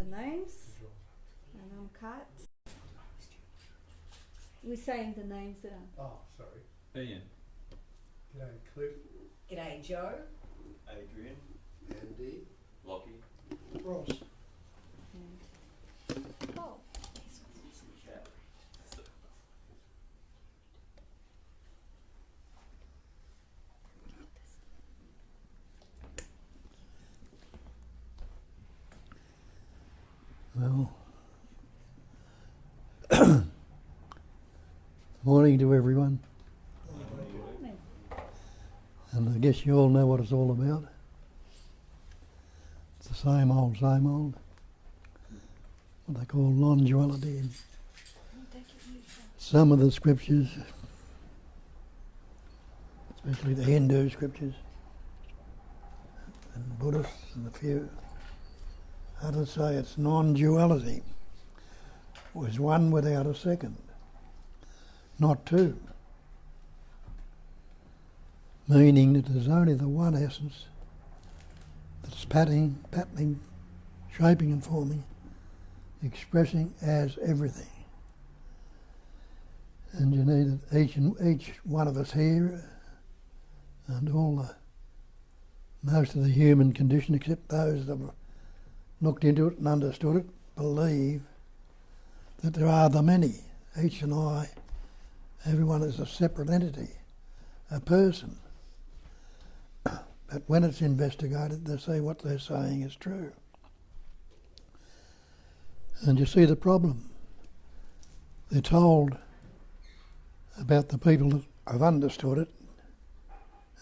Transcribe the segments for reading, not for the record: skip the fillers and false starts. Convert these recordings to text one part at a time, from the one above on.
the names, and I'm Kat. We're saying the names that are. Oh, sorry. Ian. G'day, Cliff. G'day, Joe. Adrian. Andy. Lockie. Ross. And Paul. Cat. Well, morning to everyone. Morning. And I guess you all know what it's all about. It's the same old, what they call non-duality. And some of the scriptures, especially the Hindu scriptures, and Buddhists and a few others say it's non-duality. Was one without a second, not two. Meaning that there's only the one essence that's patterning, shaping and forming, expressing as everything. And you need it, each one of us here, and most of the human condition, except those that have looked into it and understood it, believe that there are the many. Each and I, everyone is a separate entity, a person. But when it's investigated, they say what they're saying is true. And you see the problem. They're told about the people that have understood it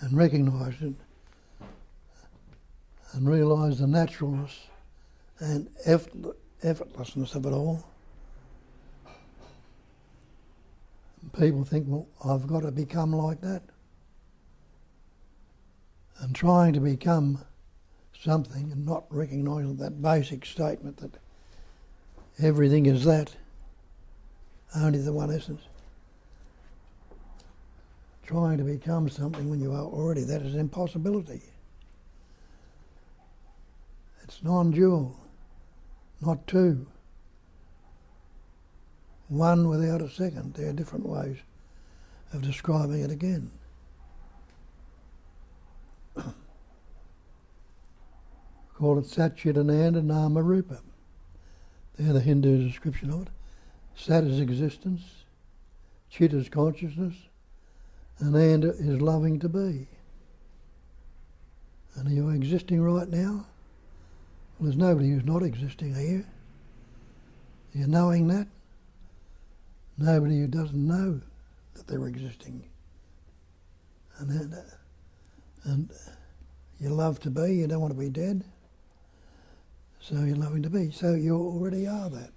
and recognised it and realised the naturalness and effortlessness of it all. People think, well, I've got to become like that. And trying to become something and not recognising that basic statement that everything is that, only the one essence. Trying to become something when you are already that is impossibility. It's non-dual, not two. One without a second. There are different ways of describing it again. Call it Satchitananda Nama Rupa. They're the Hindu description of it. Sat is existence, Chit is consciousness, and Anda is loving to be. And are you existing right now? Well, there's nobody who's not existing here. Are you knowing that? Nobody who doesn't know that they're existing. And you love to be, you don't want to be dead. So you're loving to be. So you already are that.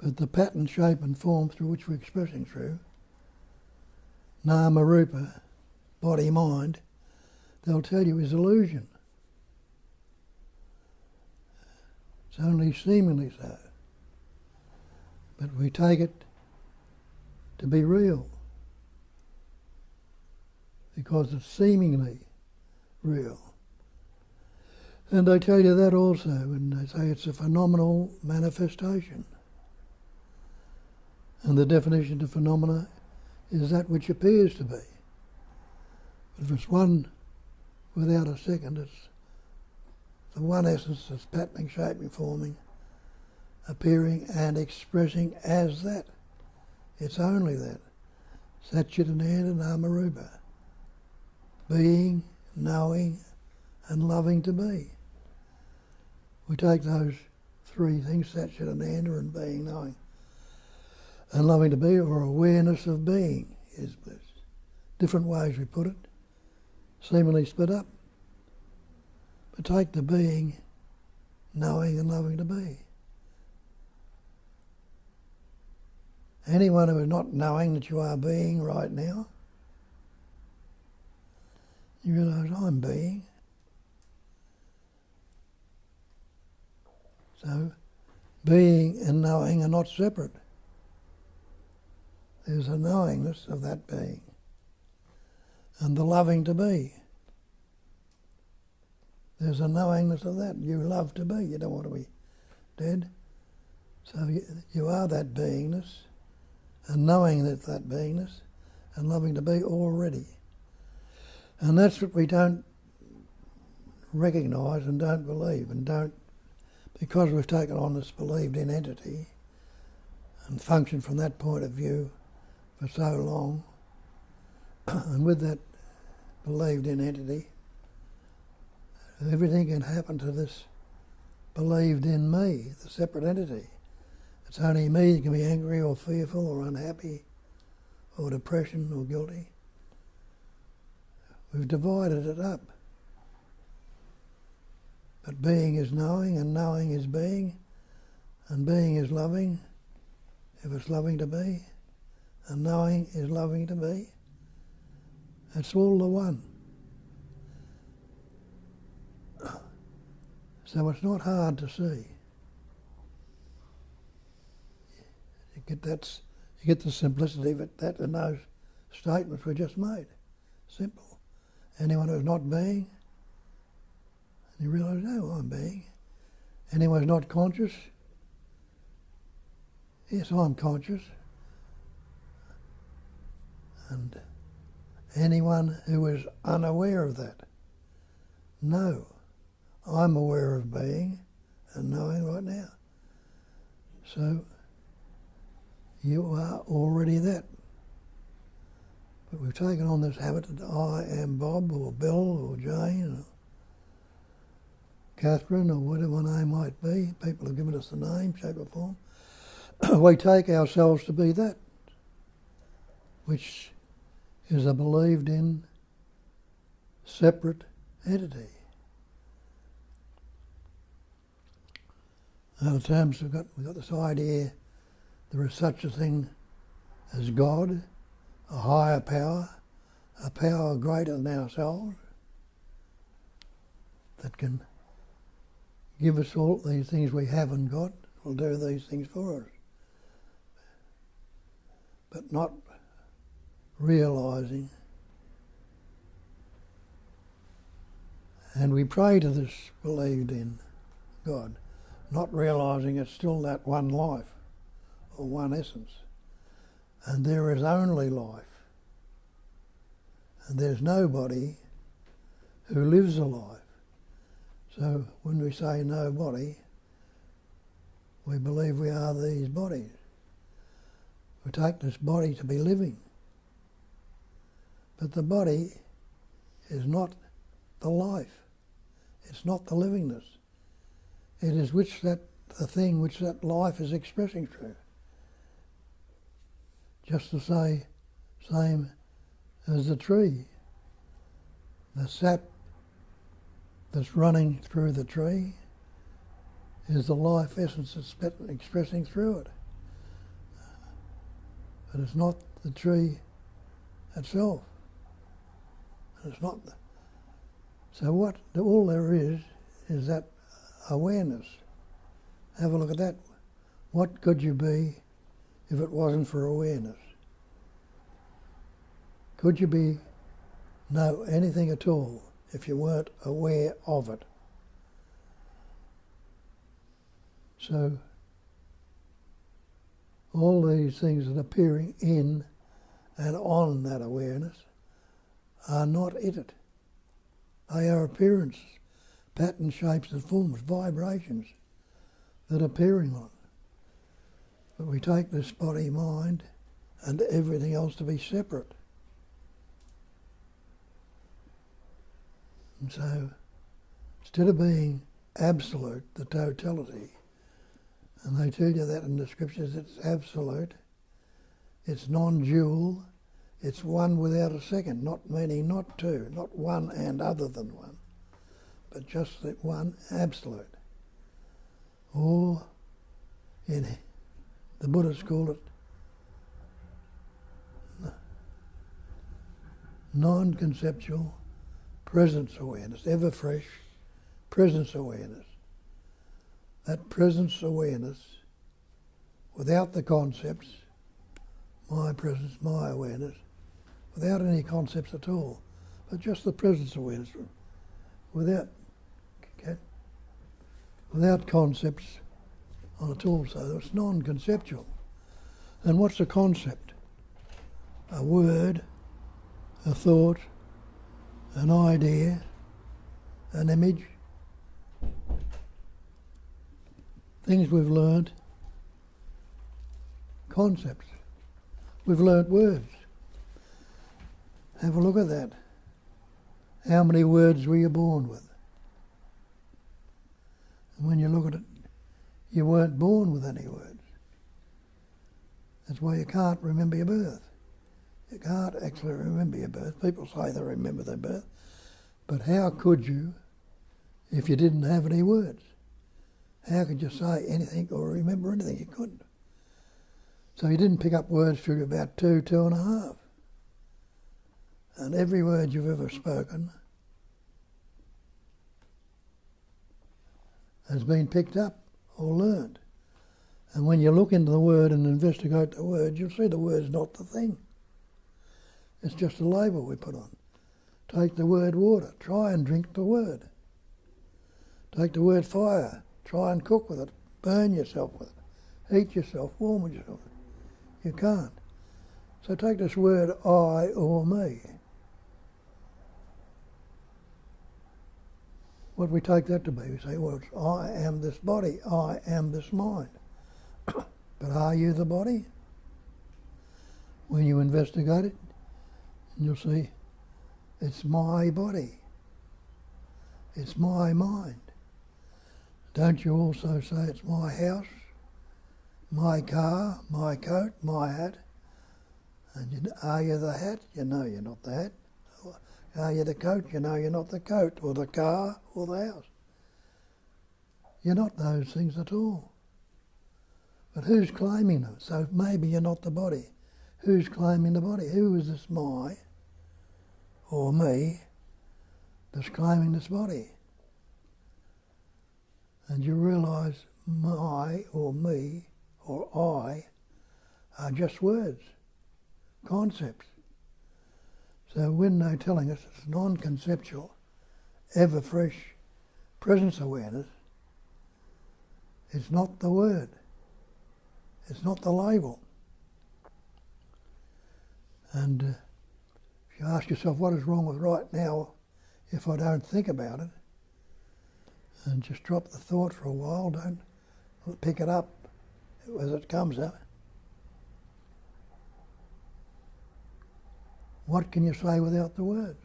But the pattern, shape and form through which we're expressing through, Nama Rupa, body, mind, they'll tell you is illusion. It's only seemingly so. But we take it to be real because it's seemingly real. And they tell you that also, and they say it's a phenomenal manifestation. And the definition of phenomena is that which appears to be. But if it's one without a second, it's the one essence that's patterning, shaping, forming, appearing and expressing as that. It's only that. Satchitananda Nama Rupa. Being, knowing and loving to be. We take those three things, Satchitananda and being, knowing and loving to be, or awareness of being, is different ways we put it, seemingly split up. But take the being, knowing and loving to be. Anyone who is not knowing that you are being right now, you realise I'm being. So being and knowing are not separate. There's a knowingness of that being and the loving to be. there's a knowingness of that. You love to be. You don't want to be dead. So you are that beingness, and knowing that beingness, and loving to be already. And that's what we don't recognise and don't believe, and don't, because we've taken on this believed in entity and functioned from that point of view for so long, and with that believed in entity, everything can happen to this believed in me, the separate entity. It's only me that can be angry or fearful or unhappy or depression or guilty. We've divided it up. But being is knowing, and knowing is being, and being is loving, if it's loving to be, and knowing is loving to be. It's all the one. So it's not hard to see. You get the simplicity of it, that in those statements we just made. Simple. Anyone who's not being, and you realise, no, I'm being. Anyone who's not conscious, yes, I'm conscious. And anyone who is unaware of that, no, I'm aware of being and knowing right now. So you are already that. But we've taken on this habit that I am Bob or Bill or Jane or Catherine or whatever name might be. People have given us the name, shape or form. We take ourselves to be that, which is a believed in separate entity. Other times we've got this idea there is such a thing as God, a higher power, a power greater than ourselves, that can give us all these things we haven't got, will do these things for us. But not realising. And we pray to this believed in God, not realising it's still that one life or one essence. And there is only life. And there's nobody who lives a life. So when we say no body, we believe we are these bodies. We take this body to be living. But the body is not the life. It's not the livingness. It is the thing which that life is expressing through. Just the same as the tree. The sap that's running through the tree is the life essence that's expressing through it. But it's not the tree itself. And it's not. So what all there is that awareness. Have a look at that. What could you be if it wasn't for awareness? Could you know anything at all if you weren't aware of it? So all these things that are appearing in and on that awareness are not it. They are appearances, patterns, shapes and forms, vibrations that are appearing on. But we take this body, mind and everything else to be separate. And so instead of being absolute, the totality, and they tell you that in the scriptures, it's absolute, it's non-dual, it's one without a second, not meaning not two, not one and other than one, but just that one absolute. Or in the Buddhists call it non-conceptual presence awareness, ever fresh presence awareness. That presence awareness, without the concepts, my presence, my awareness, without any concepts at all, but just the presence awareness, without without concepts on it all, so it's non-conceptual. And what's a concept? A word, a thought, an idea, an image, things we've learnt, concepts. We've learnt words. Have a look at that. How many words were you born with? And when you look at it, you weren't born with any words. That's why you can't remember your birth. You can't actually remember your birth. People say they remember their birth. But how could you if you didn't have any words? How could you say anything or remember anything? You couldn't. So you didn't pick up words till you were about 2.5. And every word you've ever spoken has been picked up or learned. And when you look into the word and investigate the word, you'll see the word's not the thing. It's just a label we put on. Take the word water, try and drink the word. Take the word fire, try and cook with it, burn yourself with it, heat yourself, warm yourself. You can't. So take this word I or me. What do we take that to be? We say, well, it's I am this body, I am this mind. But are you the body? When you investigate it, you'll see it's my body. It's my mind. Don't you also say it's my house, my car, my coat, my hat? And are you the hat? You know you're not the hat. Are you the coat? You know you're not the coat, or the car, or the house. You're not those things at all. But who's claiming them? So maybe you're not the body. Who's claiming the body? Who is this my or me that's claiming this body? And you realise my or me or I are just words, concepts. So when they're telling us it's non-conceptual, ever-fresh presence awareness, it's not the word. It's not the label. And if you ask yourself what is wrong with right now if I don't think about it, and just drop the thought for a while, don't pick it up as it comes up. What can you say without the words?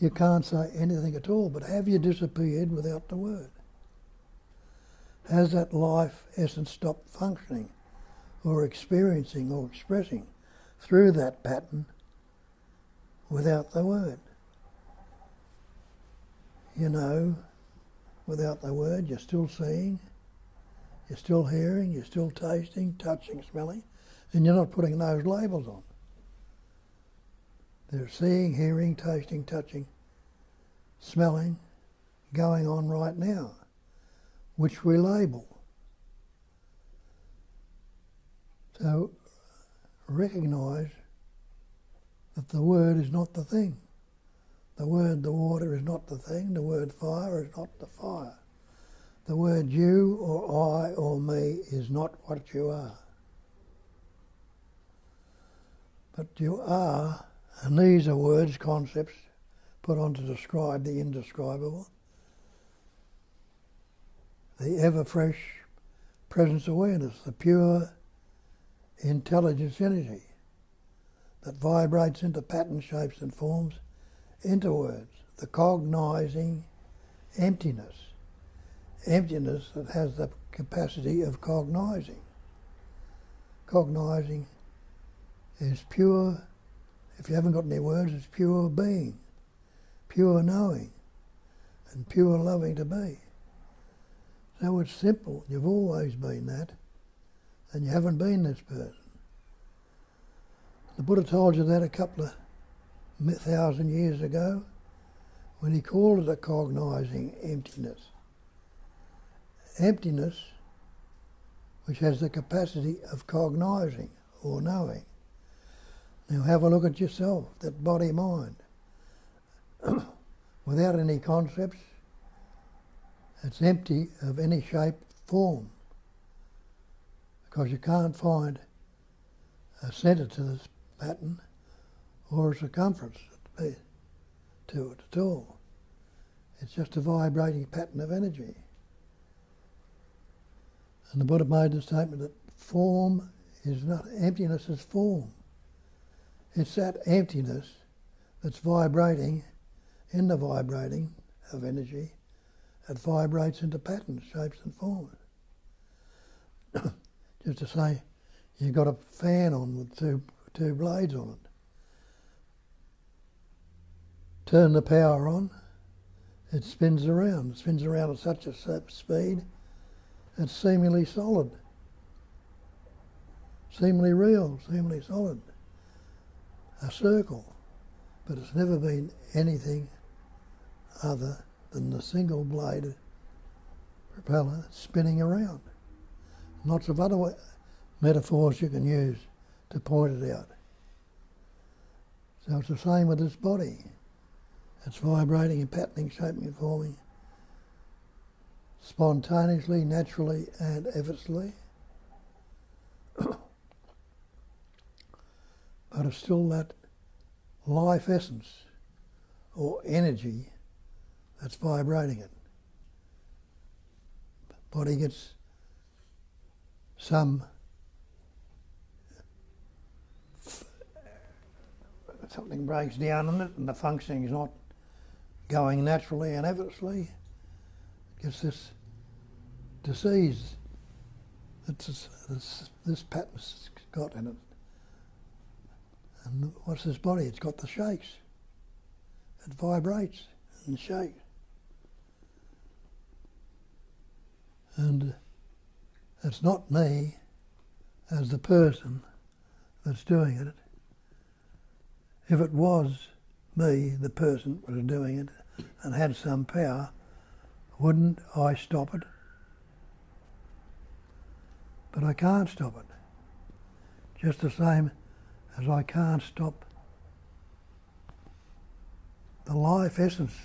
You can't say anything at all, but have you disappeared without the word? Has that life essence stopped functioning or experiencing or expressing through that pattern without the word? You know, without the word, you're still seeing, you're still hearing, you're still tasting, touching, smelling, and you're not putting those labels on. There's seeing, hearing, tasting, touching, smelling going on right now, which we label. So recognise that the word is not the thing. The word, the water, is not the thing. The word fire is not the fire. The word you or I or me is not what you are. But you are, and these are words, concepts, put on to describe the indescribable. The ever-fresh presence awareness, the pure intelligence energy that vibrates into pattern, shapes and forms, into words, the cognising emptiness. Emptiness that has the capacity of cognising. Cognising is pure, if you haven't got any words, it's pure being, pure knowing, and pure loving to be. So it's simple. You've always been that, and you haven't been this person. The Buddha told you that a couple of 1,000 years ago when he called it a cognising emptiness. Emptiness which has the capacity of cognising or knowing. Now have a look at yourself, that body-mind. Without any concepts, It's empty of any shape, form, because you can't find a centre to this pattern or a circumference to it at all. It's just a vibrating pattern of energy. And the Buddha made the statement that form is not, emptiness is form. It's that emptiness that's vibrating in the vibrating of energy that vibrates into patterns, shapes and forms. Just to say, you've got a fan on with two blades on it. Turn the power on, it spins around. It spins around at such a speed, it's seemingly solid, seemingly real, seemingly solid. A circle, but it's never been anything other than the single bladed propeller spinning around. Lots of other metaphors you can use to point it out. So it's the same with this body. It's vibrating and patterning, shaping and forming spontaneously, naturally and effortlessly. But it's still that life essence or energy that's vibrating it. Body gets something breaks down in it and the functioning is not going naturally and effortlessly. It gets this disease that this pattern's got in it. And what's this body? It's got the shakes. It vibrates and shakes. And it's not me as the person that's doing it. If it was me, the person was doing it, and had some power, wouldn't I stop it? But I can't stop it. Just the same as I can't stop the life essence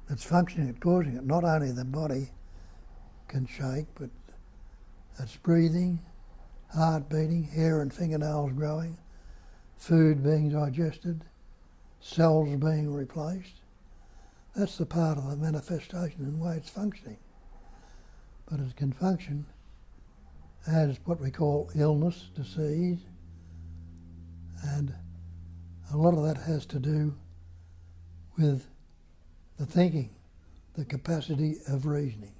that's functioning and causing it. Not only the body can shake, but it's breathing, heart beating, hair and fingernails growing, food being digested, cells being replaced. That's the part of the manifestation and the way it's functioning. But it can function as what we call illness, disease, and a lot of that has to do with the thinking, the capacity of reasoning.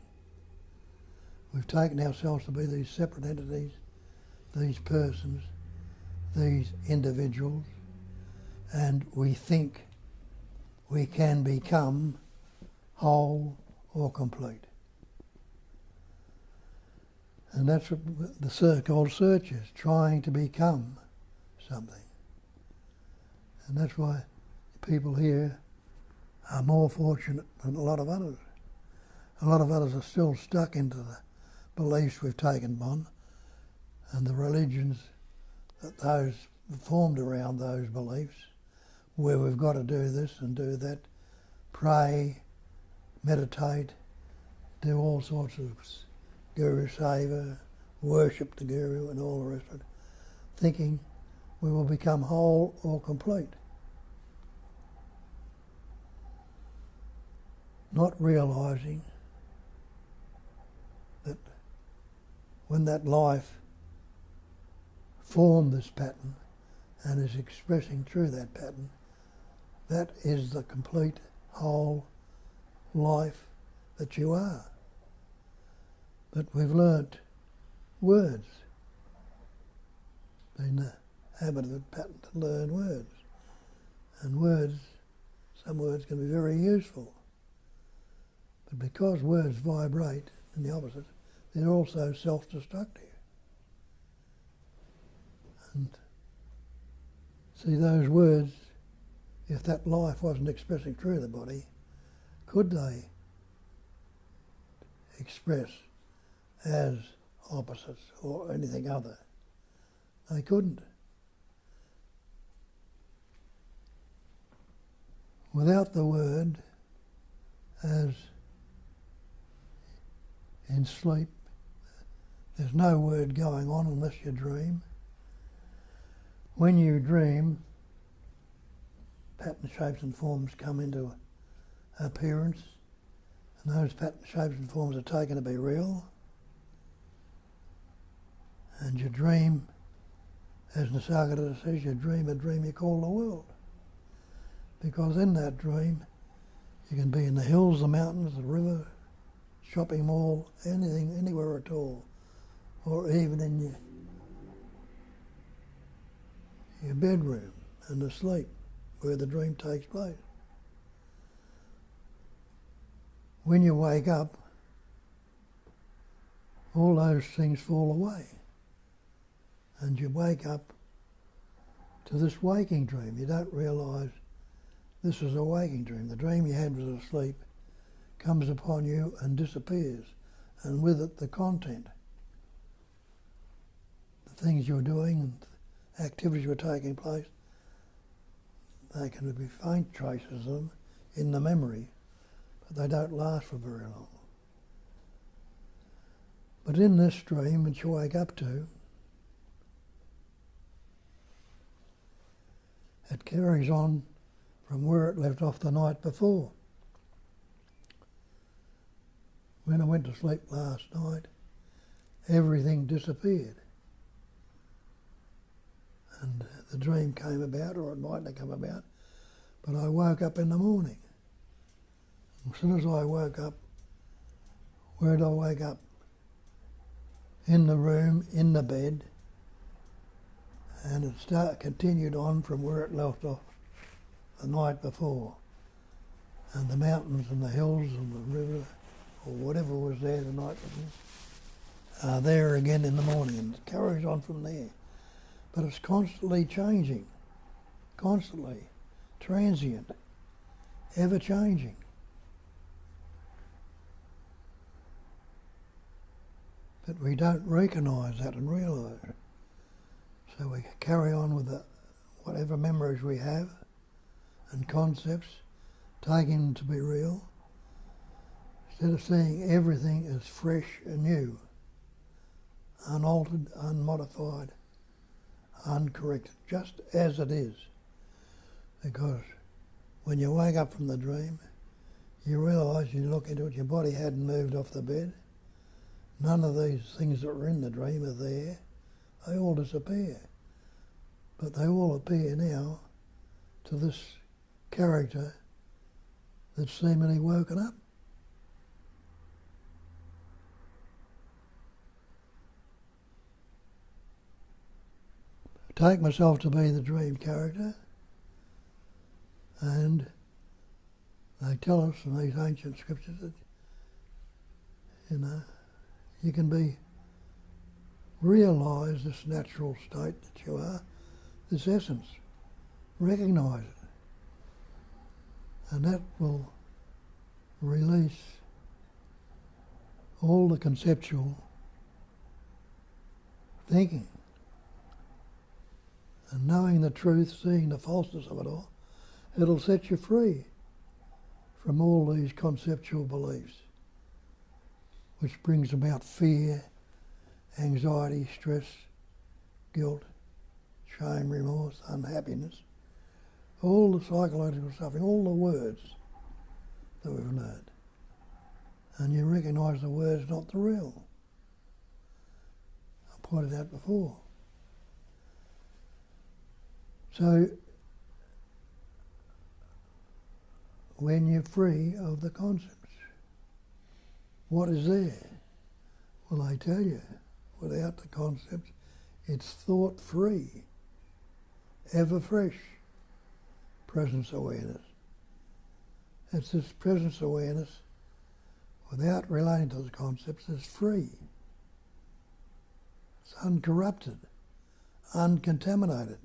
We've taken ourselves to be these separate entities, these persons, these individuals, and we think we can become whole or complete. And that's what the so-called search is, trying to become something. And that's why people here are more fortunate than a lot of others. A lot of others are still stuck into the beliefs we've taken on and the religions that those formed around those beliefs, where we've got to do this and do that, pray, meditate, do all sorts of guru seva, worship the guru and all the rest of it, thinking we will become whole or complete. Not realising that when that life formed this pattern and is expressing through that pattern, that is the complete whole life that you are. But we've learnt words, been the habit of the pattern to learn words. And words, some words can be very useful. But because words vibrate in the opposite, they're also self-destructive. And see, those words, if that life wasn't expressing through the body, could they express as opposites or anything other? They couldn't. Without the word as in sleep. There's no word going on unless you dream. When you dream, pattern, shapes and forms come into appearance, and those pattern, shapes and forms are taken to be real. And you dream, as Nisargadatta says, you dream a dream you call the world. Because in that dream, you can be in the hills, the mountains, the river, shopping mall, anything, anywhere at all. Or even in your bedroom and asleep, where the dream takes place. When you wake up, all those things fall away. And you wake up to this waking dream. You don't realise this is a waking dream. The dream you had was asleep, comes upon you and disappears, and with it the content. The things you're doing and activities were taking place, they can be faint traces of them in the memory, but they don't last for very long. But in this dream, which you wake up to, it carries on from where it left off the night before. When I went to sleep last night, everything disappeared. And the dream came about, or it mightn't have come about, but I woke up in the morning. As soon as I woke up, where did I wake up? In the room, in the bed, and it continued on from where it left off the night before. And the mountains and the hills and the river, or whatever was there the night before, are there again in the morning, and it carries on from there. But it's constantly changing, constantly, transient, ever changing. But we don't recognise that and realise it. So we carry on with whatever memories we have and concepts, taking them to be real, instead of seeing everything as fresh and new, unaltered, unmodified, uncorrected, just as it is. Because when you wake up from the dream, you realise, you look into it, your body hadn't moved off the bed. None of these things that were in the dream are there. They all disappear. But they all appear now to this character that's seemingly woken up. I take myself to be the dream character, and they tell us in these ancient scriptures that, you can realise this natural state that you are, this essence, recognise it, and that will release all the conceptual thinking. And knowing the truth, seeing the falseness of it all, it'll set you free from all these conceptual beliefs, which brings about fear, anxiety, stress, guilt, shame, remorse, unhappiness, all the psychological suffering, all the words that we've learned. And you recognise the word's not the real. I pointed out before. So, when you're free of the concepts, what is there? Well, I tell you, without the concepts, it's thought-free, ever fresh presence awareness. It's this presence awareness, without relating to the concepts, is free. It's uncorrupted, uncontaminated.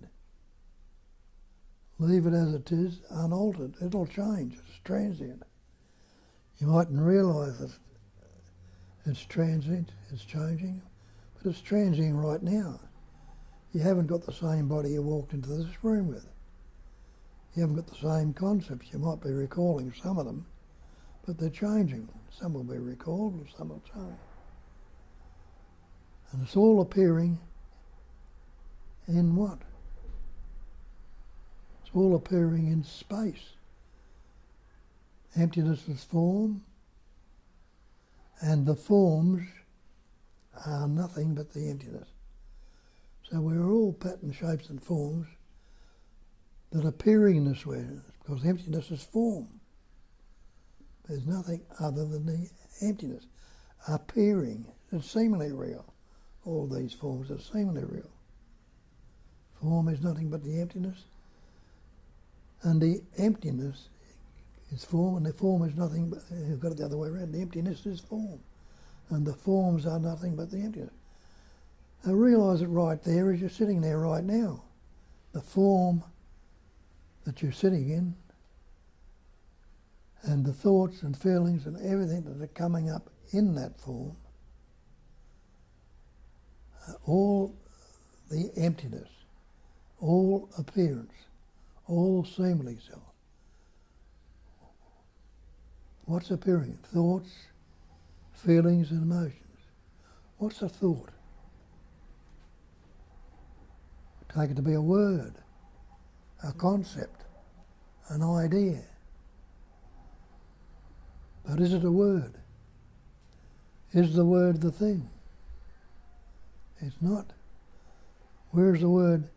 Leave it as it is, unaltered. It'll change. It's transient. You mightn't realise that it's transient, it's changing, but it's transient right now. You haven't got the same body you walked into this room with. You haven't got the same concepts. You might be recalling some of them, but they're changing. Some will be recalled and some will change. And it's all appearing in what? It's all appearing in space. Emptiness is form, and the forms are nothing but the emptiness. So we're all pattern, shapes and forms that are appearing in this way, because emptiness is form. There's nothing other than the emptiness appearing. It's seemingly real. All these forms are seemingly real. Form is nothing but the emptiness, and the emptiness is form, and the form is nothing but, you've got it the other way around, the emptiness is form, and the forms are nothing but the emptiness. Now realise it right there as you're sitting there right now. The form that you're sitting in, and the thoughts and feelings and everything that are coming up in that form, all the emptiness, all appearance, all seemingly self. What's appearing? Thoughts, feelings and emotions. What's a thought? Take it to be a word, a concept, an idea. But is it a word? Is the word the thing? It's not. Where's the word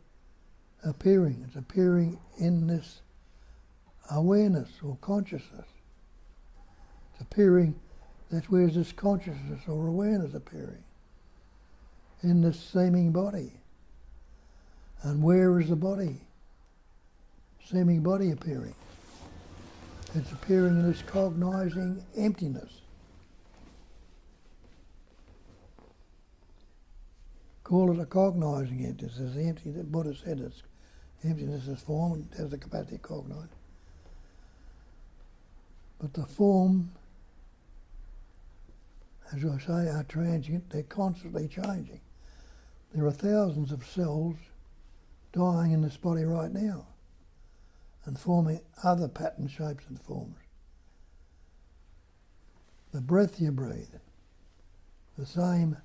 appearing? It's appearing in this awareness or consciousness. It's appearing, that's where's this consciousness or awareness appearing? In this seeming body. And where is the body? Seeming body appearing. It's appearing in this cognizing emptiness. Call it a cognizing emptiness. As the empty, the Buddha said, it's emptiness is form and has the capacity to cognize. But the form, as I say, are transient. They're constantly changing. There are thousands of cells dying in this body right now and forming other pattern shapes and forms. The breath you breathe, the same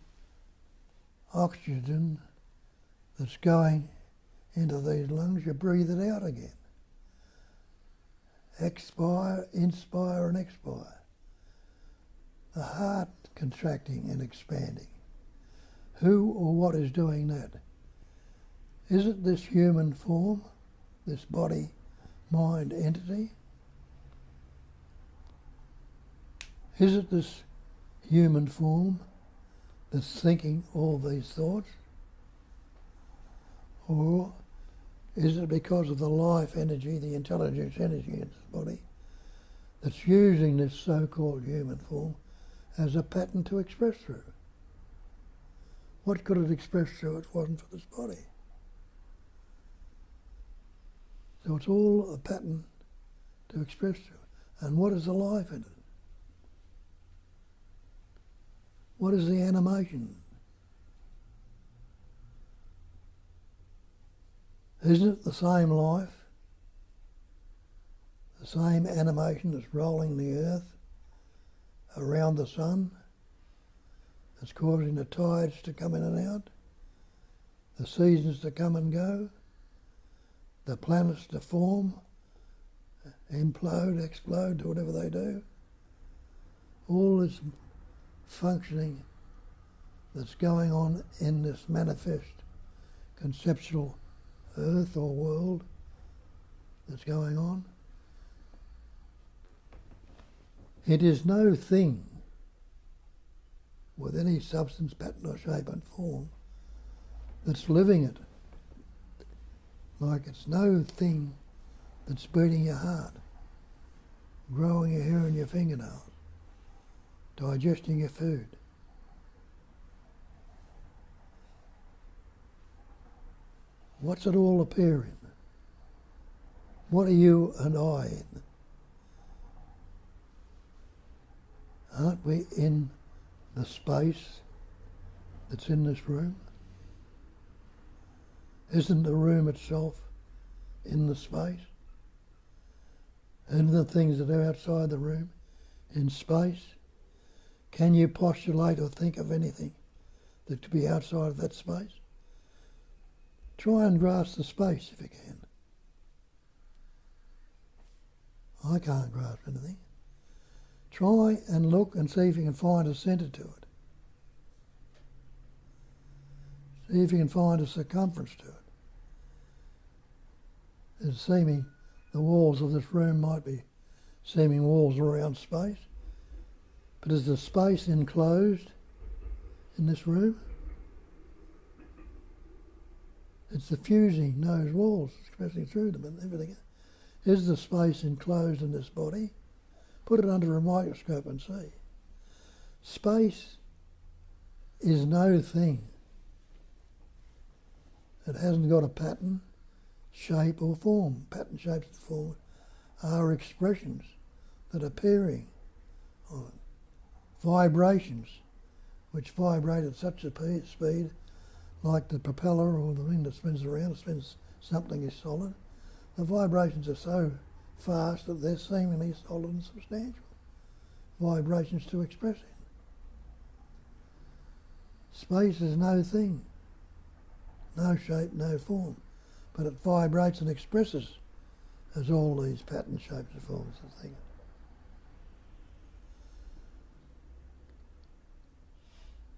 oxygen that's going into these lungs, you breathe it out again. Expire, inspire and expire. The heart contracting and expanding. Who or what is doing that? Is it this human form, this body, mind entity? Is it this human form that's thinking all these thoughts? Or is it because of the life energy, the intelligence energy in this body, that's using this so-called human form as a pattern to express through? What could it express through if it wasn't for this body? So it's all a pattern to express through. And what is the life in it? What is the animation? Isn't it the same life, the same animation that's rolling the earth around the sun, that's causing the tides to come in and out, the seasons to come and go, the planets to form, implode, explode, do whatever they do? All this functioning that's going on in this manifest conceptual earth or world that's going on. It is no thing with any substance, pattern or shape and form that's living it. Like it's no thing that's beating your heart, growing your hair in your fingernails, digesting your food. What's it all appear in? What are you and I in? Aren't we in the space that's in this room? Isn't the room itself in the space? And the things that are outside the room in space? Can you postulate or think of anything that to be outside of that space. Try and grasp the space if you can. I can't grasp anything. Try and look and see if you can find a centre to it. See if you can find a circumference to it. It's seeming the walls of this room might be seeming walls around space, but is the space enclosed in this room? It's the fusing those walls, expressing through them and everything. Is the space enclosed in this body? Put it under a microscope and see. Space is no thing. It hasn't got a pattern, shape or form. Pattern, shapes and form are expressions that are appearing on vibrations which vibrate at such a speed like the propeller or the thing that spins around, spins something is solid. The vibrations are so fast that they're seemingly solid and substantial. Vibrations to express it. Space is no thing, no shape, no form, but it vibrates and expresses as all these pattern shapes and forms and things.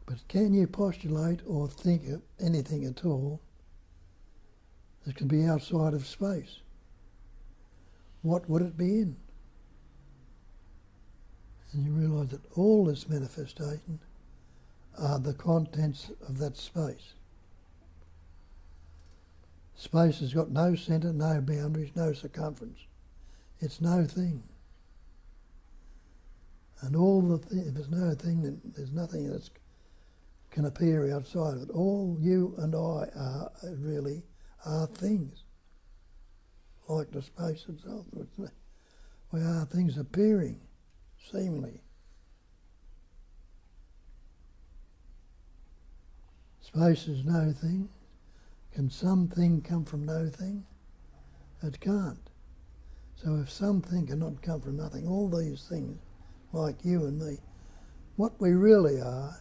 But can you postulate or think of anything at all that can be outside of space? What would it be in? And you realise that all this manifestation are the contents of that space. Space has got no centre, no boundaries, no circumference. It's no thing. And all the if there's no thing, then there's nothing that can appear outside of it. All you and I are really are things, like the space itself. We are things appearing, seemingly. Space is no thing. Can something come from no thing? It can't. So if something cannot come from nothing, all these things, like you and me, what we really are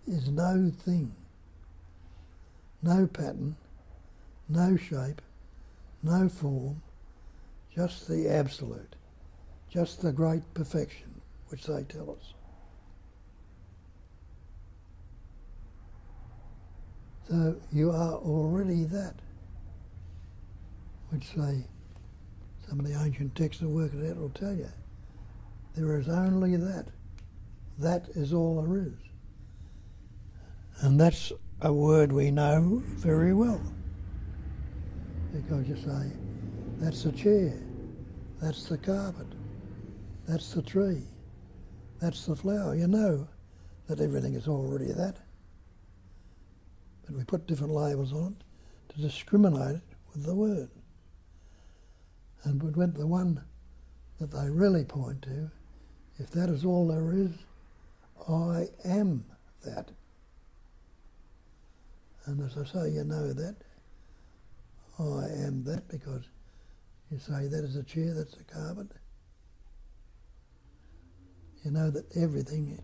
is no thing. No pattern, no shape, no form, just the absolute, just the great perfection which they tell us. So you are already that, which some of the ancient texts that work it out will tell you. There is only that. That is all there is. And that's a word we know very well. Because you say, that's the chair, that's the carpet, that's the tree, that's the flower. You know that everything is already that. But we put different labels on it to discriminate it with the word. And when the one that they really point to, if that is all there is, I am that. And as I say, you know that. I am that because you say that is a chair, that's a carpet. You know that everything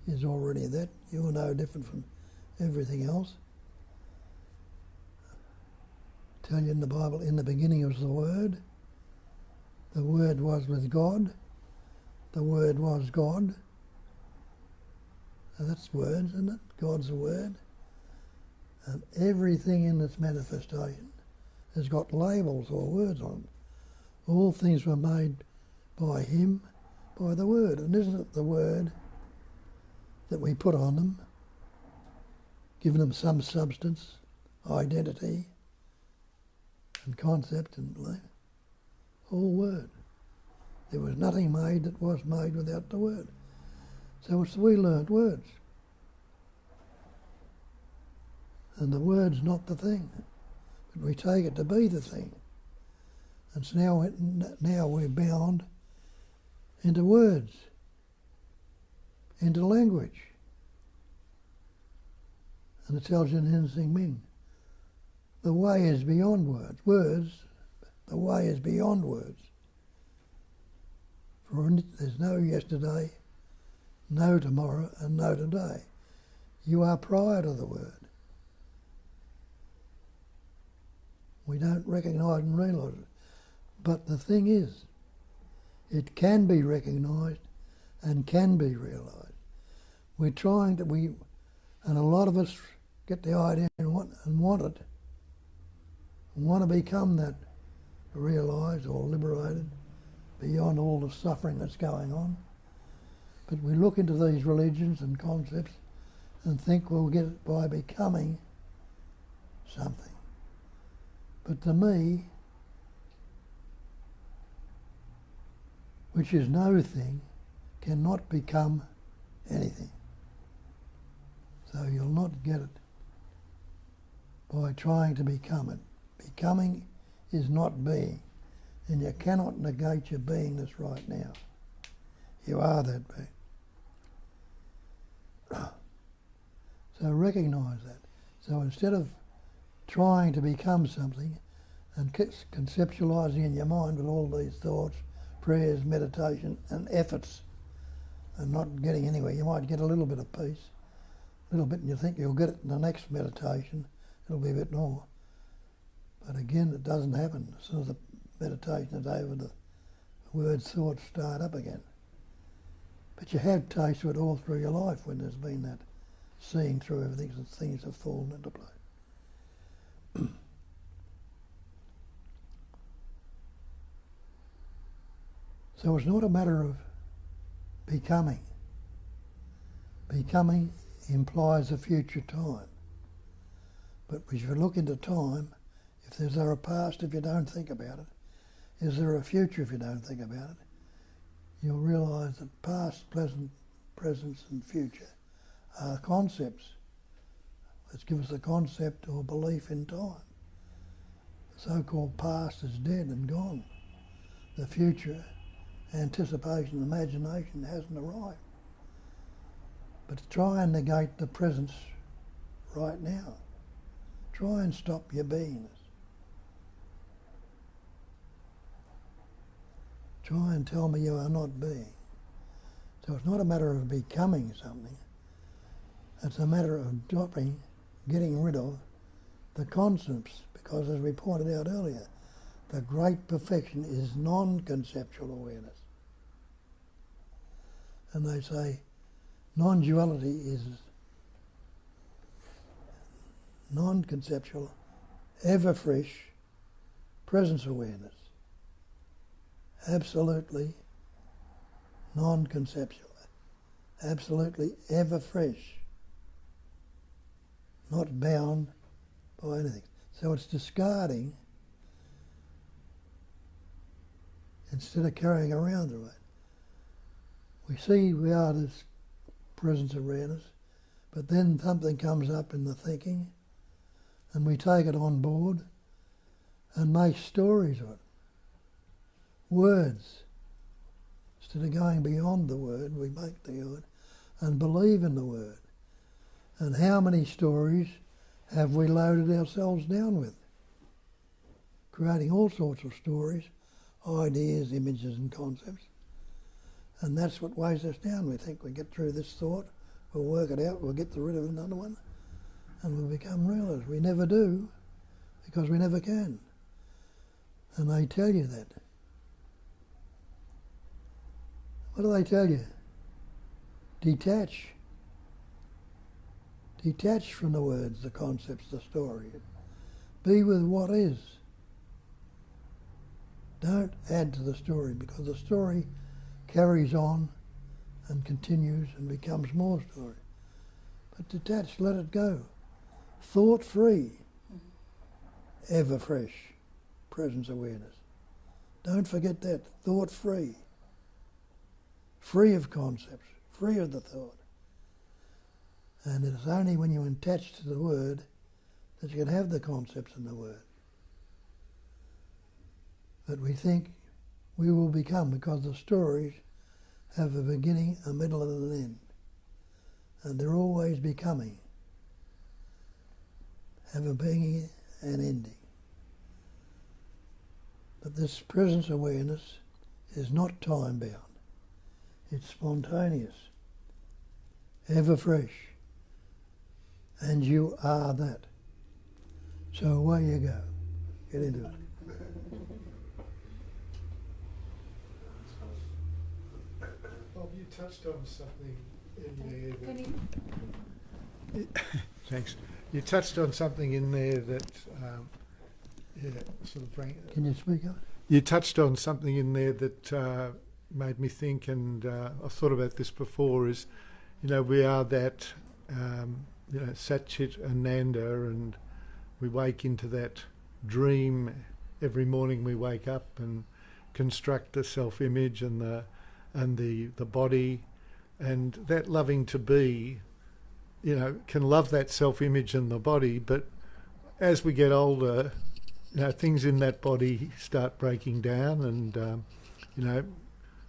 is already that. You're no different from everything else. I tell you in the Bible, in the beginning was the Word was with God, the Word was God. Now that's words, isn't it? God's a word. And everything in its manifestation has got labels or words on them. All things were made by him, by the Word. And isn't it the Word that we put on them, giving them some substance, identity, and concept and belief? All Word. There was nothing made that was made without the Word. So we learnt words. And the Word's not the thing, but we take it to be the thing. And so now we're bound into words, into language. And it tells you in Hensing Ming, the way is beyond words. Words, the way is beyond words. For there's no yesterday, no tomorrow, and no today. You are prior to the word. We don't recognise and realise it. But the thing is, it can be recognised and can be realised. We're trying to, and a lot of us get the idea and want it, and want to become that realised or liberated beyond all the suffering that's going on. But we look into these religions and concepts and think we'll get it by becoming something. But to me, which is no thing, cannot become anything. So you'll not get it by trying to become it. Becoming is not being, and you cannot negate your beingness right now. You are that being. So recognise that. So instead of trying to become something and conceptualising in your mind with all these thoughts, prayers, meditation and efforts and not getting anywhere, you might get a little bit of peace, a little bit, and you think you'll get it in the next meditation, it'll be a bit more. But again, it doesn't happen. As soon as the meditation is over, the words, thoughts start up again. But you have taste of it all through your life when there's been that seeing through everything and things have fallen into place. So it's not a matter of becoming. Becoming implies a future time. But if you look into time, if there's a past if you don't think about it, is there a future if you don't think about it, you'll realise that past, present, and future are concepts. Let's give us a concept or belief in time. The so-called past is dead and gone. The future, anticipation, imagination hasn't arrived. But to try and negate the presence right now. Try and stop your beingness. Try and tell me you are not being. So it's not a matter of becoming something. It's a matter of dropping, getting rid of the concepts, because as we pointed out earlier, the great perfection is non-conceptual awareness. And they say non-duality is non-conceptual, ever-fresh presence awareness. Absolutely non-conceptual, absolutely ever-fresh, not bound by anything. So it's discarding instead of carrying around the weight. We see we are this presence awareness, but then something comes up in the thinking and we take it on board and make stories of it. Words. Instead of going beyond the word, we make the word and believe in the word. And how many stories have we loaded ourselves down with? Creating all sorts of stories, ideas, images and concepts. And that's what weighs us down. We think we get through this thought, we'll work it out, we'll get rid of another one, and we'll become realised. We never do, because we never can. And they tell you that. What do they tell you? Detach. Detach from the words, the concepts, the story. Be with what is. Don't add to the story, because the story carries on and continues and becomes more story. But detach, let it go. Thought free, ever fresh, presence awareness. Don't forget that, thought free. Free of concepts, free of the thought. And it's only when you attach to the word that you can have the concepts in the word. That we think we will become, because the stories have a beginning, a middle and an end. And they're always becoming. Have a beginning and ending. But this presence awareness is not time-bound. It's spontaneous, ever fresh, and you are that. So away you go. Get into it. Bob, you touched on something in there Can that... you? Thanks. You touched on something in there that... sort of bring... Can you speak up? You touched on something in there that made me think, and I've thought about this before, is, we are that, Satchit Ananda, and we wake into that dream every morning. We wake up and construct the self-image and the body, and that loving to be, can love that self-image and the body, but as we get older, things in that body start breaking down, and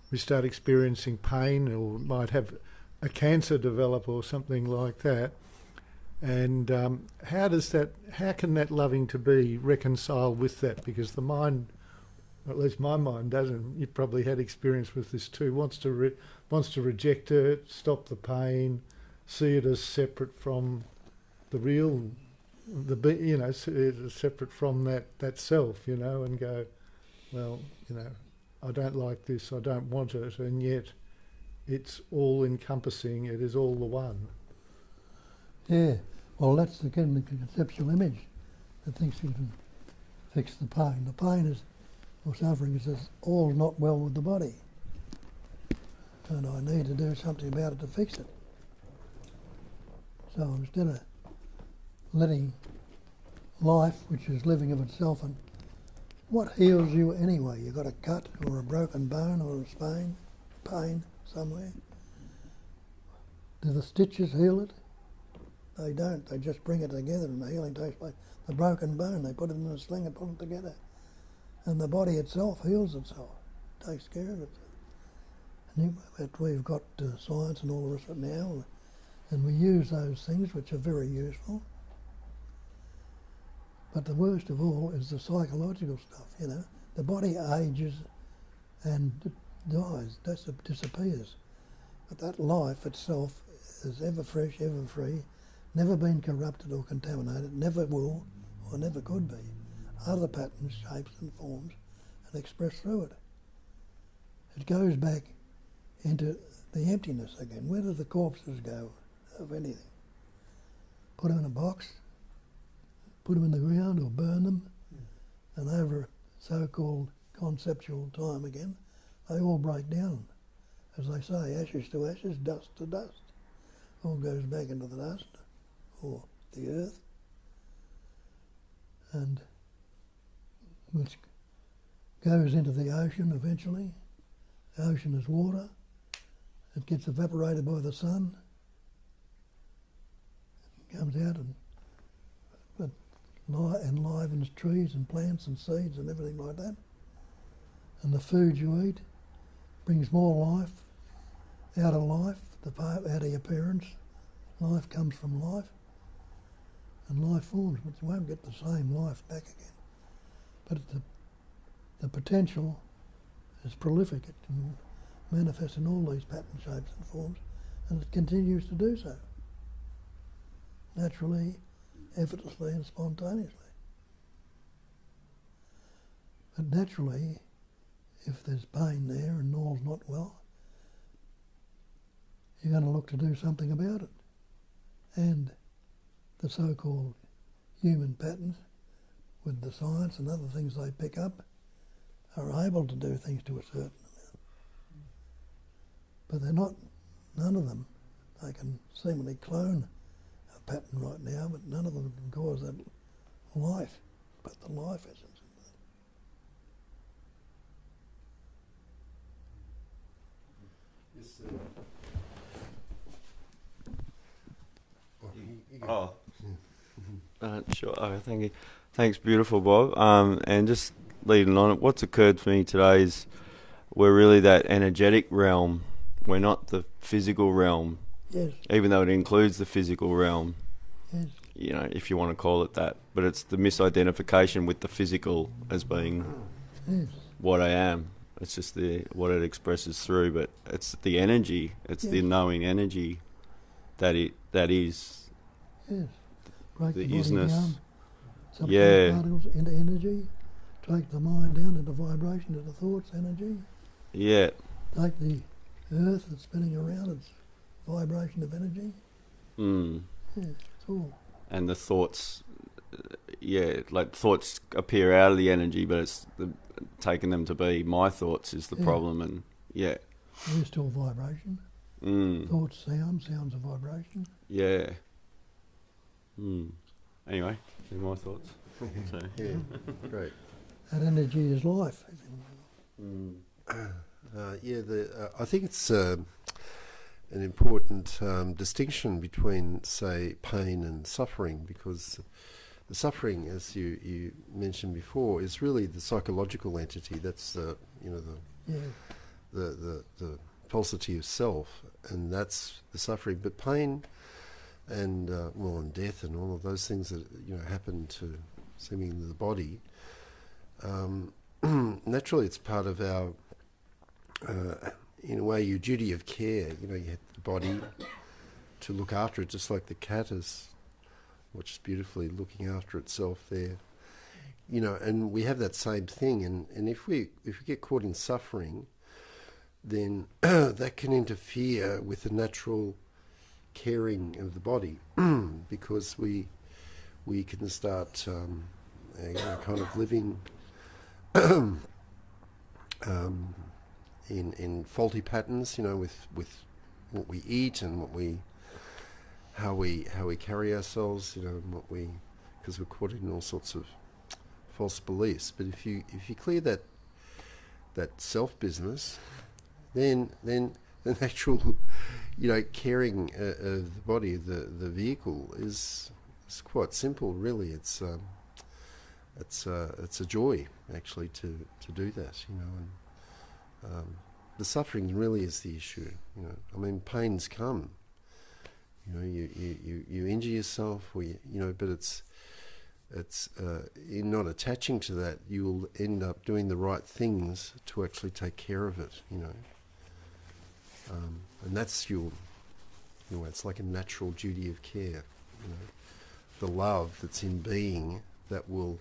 we start experiencing pain, or might have a cancer develop or something like that. And how can that loving to be reconcile with that? Because the mind, or at least my mind doesn't. You probably had experience with this too. Wants to reject it, stop the pain, see it as separate from the real, separate from that self, and go, well, I don't like this, I don't want it, and yet it's all encompassing. It is all the one. Yeah. Well, that's the conceptual image that thinks you can fix the pain. The pain is, or suffering is, all not well with the body, and I need to do something about it to fix it. So instead of letting life, which is living of itself, and what heals you anyway? You got a cut or a broken bone or a pain somewhere. Do the stitches heal it? They don't. They just bring it together, and the healing takes place. The broken bone, they put it in a sling and put it together, and the body itself heals itself, takes care of it. And we've got science and all the rest of it now, and we use those things, which are very useful. But the worst of all is the psychological stuff, The body ages and dies, disappears. But that life itself is ever fresh, ever free, never been corrupted or contaminated, never will or never could be. Other patterns, shapes and forms, and expressed through it. It goes back into the emptiness again. Where do the corpses go of anything? Put them in a box, put them in the ground or burn them, and over so-called conceptual time again, they all break down. As they say, ashes to ashes, dust to dust. All goes back into the dust or the earth, and which goes into the ocean eventually. The ocean is water. It gets evaporated by the sun. It comes out and enlivens trees and plants and seeds and everything like that. And the food you eat brings more life out of life, out of your parents. Life comes from life, and life forms, but you won't get the same life back again. But the potential is prolific. It can manifest in all these pattern shapes and forms, and it continues to do so, naturally, effortlessly and spontaneously. But naturally, if there's pain there and all's not well, you're going to look to do something about it. And the so-called human patterns, with the science and other things they pick up, are able to do things to a certain amount. But they're not, none of them, they can seemingly clone a pattern right now, but none of them can cause that life, but the life essence. Yes, Sure. Oh, thank you. Thanks, beautiful Bob. And just leading on, what's occurred for me today is we're really that energetic realm. We're not the physical realm. Yes. Even though it includes the physical realm. Yes. You know, if you want to call it that. But it's the misidentification with the physical as being what I am. It's just what it expresses through, but it's the energy. It's the knowing energy that is. Yes. break the the body isness. down, subatomic Yeah. particles into energy, take the mind down into vibration, into thoughts, energy, Yeah. take the earth that's spinning around, it's vibration of energy. Mm. Yeah, it's all. And the thoughts, like thoughts appear out of the energy, but it's taking them to be my thoughts is the Yeah. problem. And yeah. They're still vibration. Mm. Thoughts, sounds are vibration. Yeah. Mm. Anyway, they're my thoughts. So. Yeah, great. That energy is life. Mm. I think it's an important distinction between, say, pain and suffering, because the suffering, as you mentioned before, is really the psychological entity. That's the falsity of self, and that's the suffering. But pain and and death and all of those things that happen to seemingly the body. Naturally, it's part of our, in a way, your duty of care. You have the body to look after it, just like the cat is, which is beautifully looking after itself there. And we have that same thing. And if we get caught in suffering, then that can interfere with the natural caring of the body, because we can start kind of living in faulty patterns, with what we eat and how we carry ourselves, because we're caught in all sorts of false beliefs. But if you clear that self business, then the actual caring of the body, the vehicle is quite simple, really. It's a joy actually to do that, and the suffering really is the issue. I mean, pains come. You injure yourself, but it's in not attaching to that, you'll end up doing the right things to actually take care of it. And that's it's like a natural duty of care. The love that's in being that will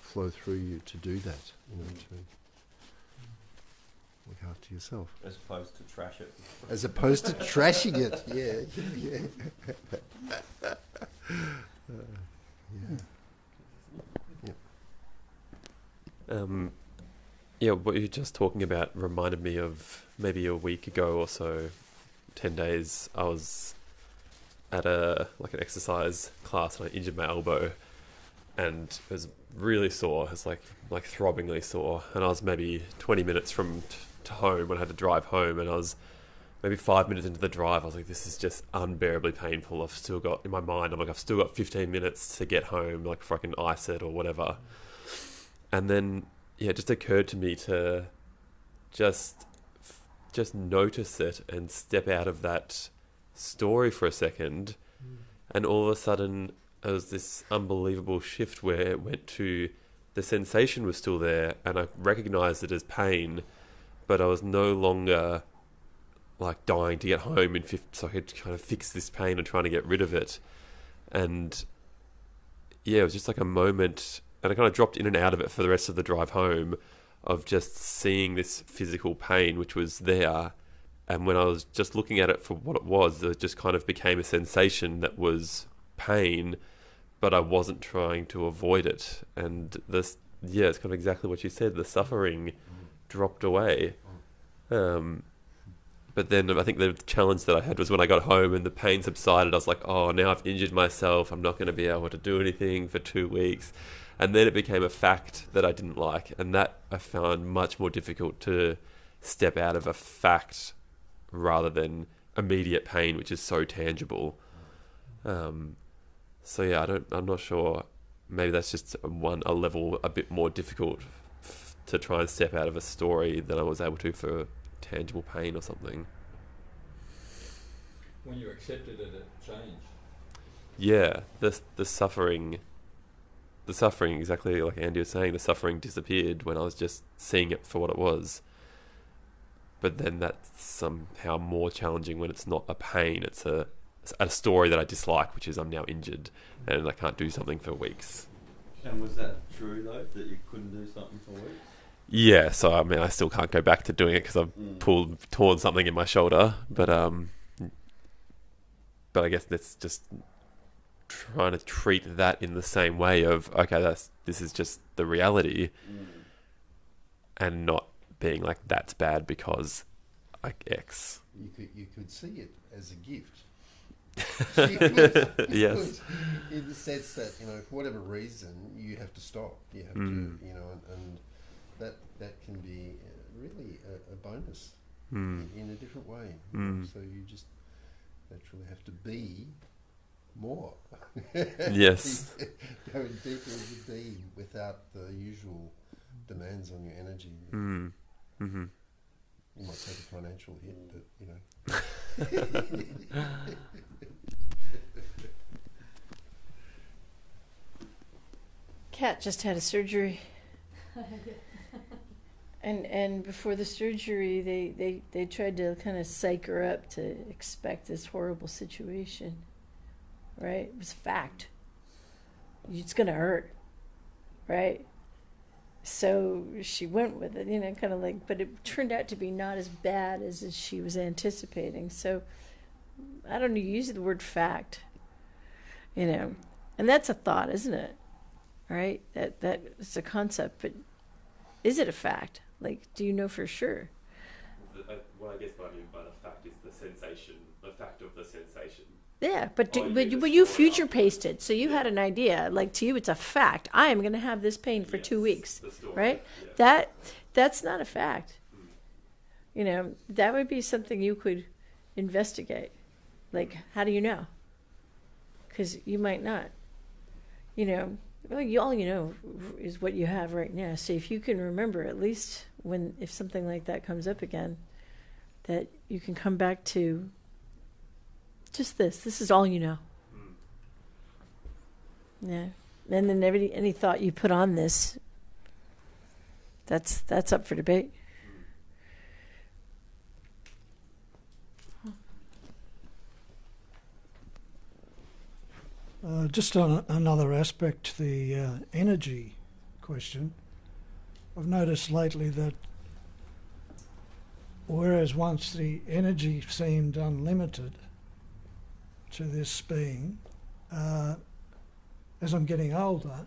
flow through you to do that. To look after yourself. As opposed to trash it. As opposed to trashing it, yeah. What you were just talking about reminded me of maybe a week ago or so, 10 days, I was at an exercise class and I injured my elbow, and it was really sore. It was like throbbingly sore, and I was maybe 20 minutes from to home when I had to drive home, and I was maybe 5 minutes into the drive. I was like, this is just unbearably painful. I've still got, in my mind, I'm like, I've still got 15 minutes to get home, like if I can ice it or whatever. And then it just occurred to me to just notice it and step out of that story for a second. And all of a sudden there was this unbelievable shift where it went to the sensation was still there and I recognized it as pain, but I was no longer like dying to get home so I could kind of fix this pain and trying to get rid of it. And it was just like a moment, and I kind of dropped in and out of it for the rest of the drive home, of just seeing this physical pain which was there. And when I was just looking at it for what it was, it just kind of became a sensation that was pain, but I wasn't trying to avoid it. And this, it's kind of exactly what you said. The suffering dropped away. But then I think the challenge that I had was when I got home and the pain subsided, I was like, oh, now I've injured myself. I'm not going to be able to do anything for 2 weeks. And then it became a fact that I didn't like. And that I found much more difficult to step out of a fact rather than immediate pain, which is so tangible. I'm not sure. Maybe that's just a level a bit more difficult to try and step out of a story than I was able to for tangible pain or something. When you accepted it, it changed. Yeah, the suffering, exactly like Andy was saying, the suffering disappeared when I was just seeing it for what it was. But then that's somehow more challenging when it's not a pain, it's a a story that I dislike, which is I'm now injured and I can't do something for weeks. And was that true though, that you couldn't do something for weeks? Yeah, so I mean, I still can't go back to doing it because I've torn something in my shoulder. But I guess that's just trying to treat that in the same way of, okay, this is just the reality, and not being like, that's bad because like X. You could see it as a gift. Yes. In the sense that, for whatever reason, you have to stop. You have to, and that can be really a bonus in a different way. So you just naturally have to be more. Yes. Going deeper into being without the usual demands on your energy. Mm-hmm. You might take a financial hit, but Kat just had a surgery. And before the surgery, they tried to kind of psych her up to expect this horrible situation, right? It was fact. It's going to hurt, right? So she went with it, kind of like, but it turned out to be not as bad as she was anticipating. So I don't know, you use the word fact, and that's a thought, isn't it? Right? That is a concept, but is it a fact? Like, do you know for sure? What I guess what I mean by the fact is the sensation, the fact of the sensation. Yeah, but you future pasted, so you had an idea. Like, to you, it's a fact. I am going to have this pain for 2 weeks, right? Yeah. That's not a fact. That would be something you could investigate. Like, how do you know? Because you might not. Well, all you know is what you have right now. So if you can remember, at least if something like that comes up again, that you can come back to just this. This is all you know. Yeah. And then any thought you put on this, that's up for debate. Just on another aspect, the energy question, I've noticed lately that whereas once the energy seemed unlimited to this being, as I'm getting older,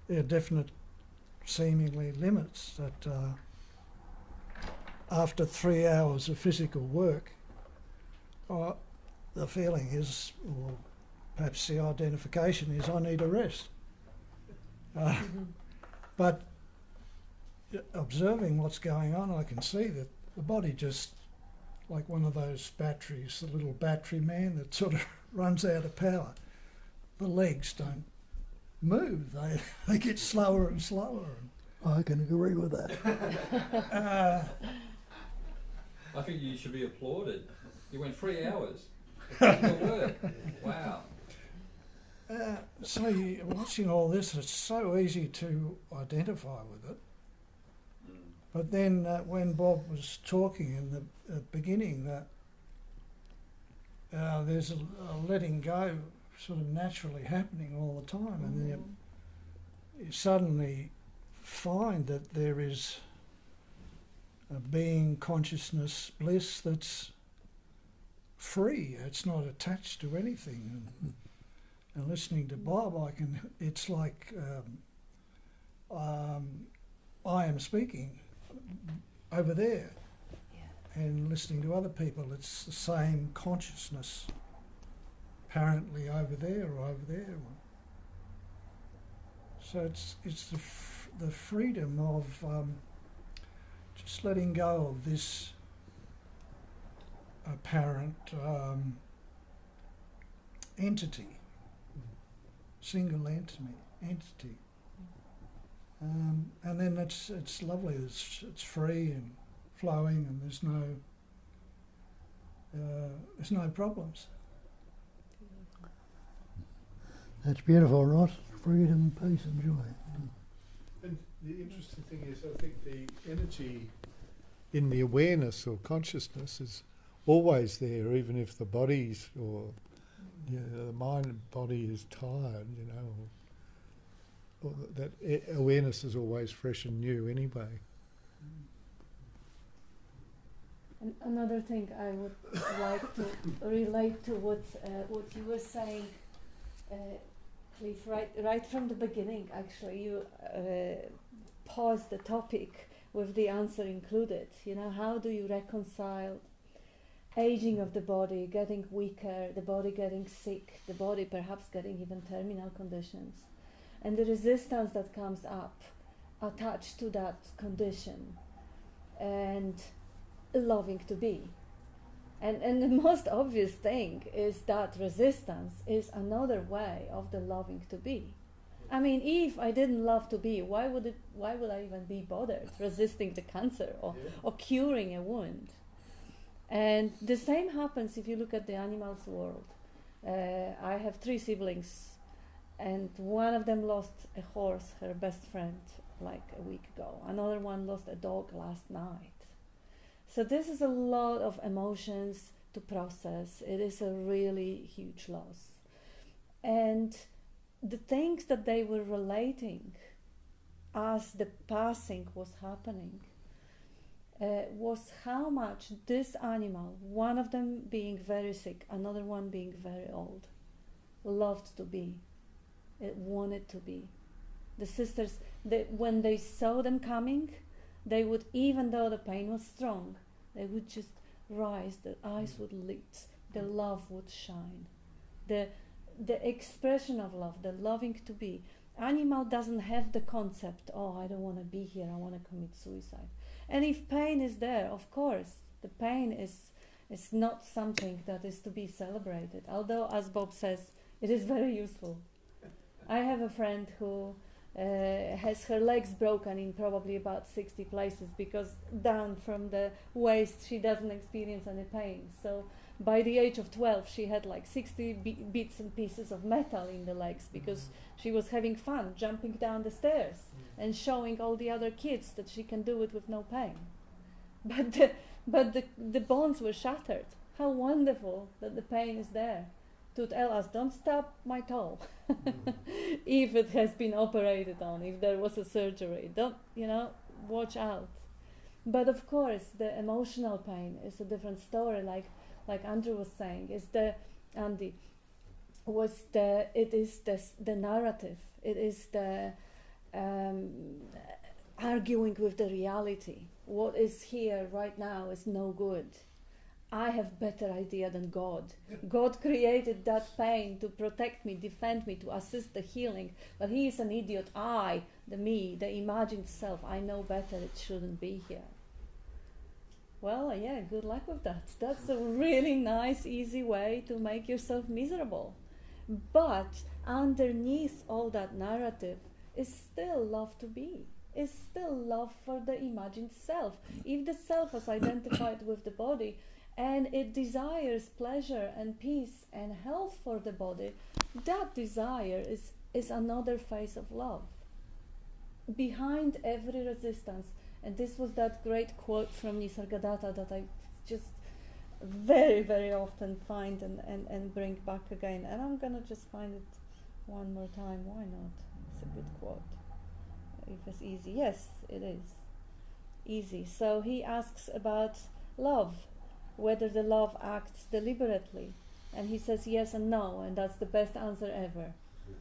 there are definite seemingly limits that after 3 hours of physical work, the feeling is, or perhaps the identification is, I need a rest. But observing what's going on, I can see that the body just, like one of those batteries, the little battery man that sort of runs out of power. The legs don't move, they get slower and slower. I can agree with that. I think you should be applauded. You went 3 hours. Good work. Wow. So watching all this, it's so easy to identify with it. But then when Bob was talking in the beginning, that there's a letting go sort of naturally happening all the time, and then you suddenly find that there is a being, consciousness, bliss that's free. It's not attached to anything. And listening to Bob, it's like I am speaking over there. Yeah. And listening to other people, it's the same consciousness apparently over there or over there. So it's the freedom of just letting go of this apparent entity. Single entity, and then it's lovely. It's free and flowing, and there's no problems. That's beautiful, Ross. Freedom, peace, and joy. And the interesting thing is, I think the energy in the awareness or consciousness is always there, even if the body's or the mind and body is tired, or that awareness is always fresh and new anyway. And another thing I would like to relate to what you were saying, Cliff, right from the beginning. Actually, you paused the topic with the answer included. How do you reconcile aging of the body, getting weaker, the body getting sick, the body perhaps getting even terminal conditions, and the resistance that comes up attached to that condition, and loving to be. And the most obvious thing is that resistance is another way of the loving to be. I mean, if I didn't love to be, why would I even be bothered resisting the cancer or curing a wound? And the same happens if you look at the animals world. I have 3 siblings, and one of them lost a horse, her best friend, like a week ago. Another one lost a dog last night. So this is a lot of emotions to process. It is a really huge loss. And the things that they were relating as the passing was happening was how much this animal, one of them being very sick, another one being very old, loved to be. It wanted to be. The sisters, when they saw them coming, they would, even though the pain was strong, they would just rise, the eyes would lit, the love would shine. The expression of love, the loving to be. Animal doesn't have the concept, oh, I don't want to be here, I want to commit suicide. And if pain is there, of course, the pain is not something that is to be celebrated. Although, as Bob says, it is very useful. I have a friend who has her legs broken in probably about 60 places, because down from the waist she doesn't experience any pain. So by the age of 12 she had like 60 bits and pieces of metal in the legs, because she was having fun jumping down the stairs and showing all the other kids that she can do it with no pain. But the bones were shattered. How wonderful that the pain is there to tell us, don't stop my toe. If it has been operated on, if there was a surgery, don't, watch out. But of course, the emotional pain is a different story. Like Andrew was saying, it is the narrative. It is the arguing with the reality. What is here right now is no good. I have better idea than God. God created that pain to protect me, defend me, to assist the healing. But he is an idiot. I, the me, the imagined self, I know better. It shouldn't be here. Well, yeah, good luck with that. That's a really nice, easy way to make yourself miserable. But underneath all that narrative is still love to be. Is still love for the imagined self. If the self is identified with the body, and it desires pleasure and peace and health for the body, that desire is another face of love. Behind every resistance, and this was that great quote from Nisargadatta that I just very, very often find and bring back again. And I'm going to just find it one more time. Why not? It's a good quote. If it's easy. Yes, it is. Easy. So he asks about love, whether the love acts deliberately. And he says yes and no, and that's the best answer ever.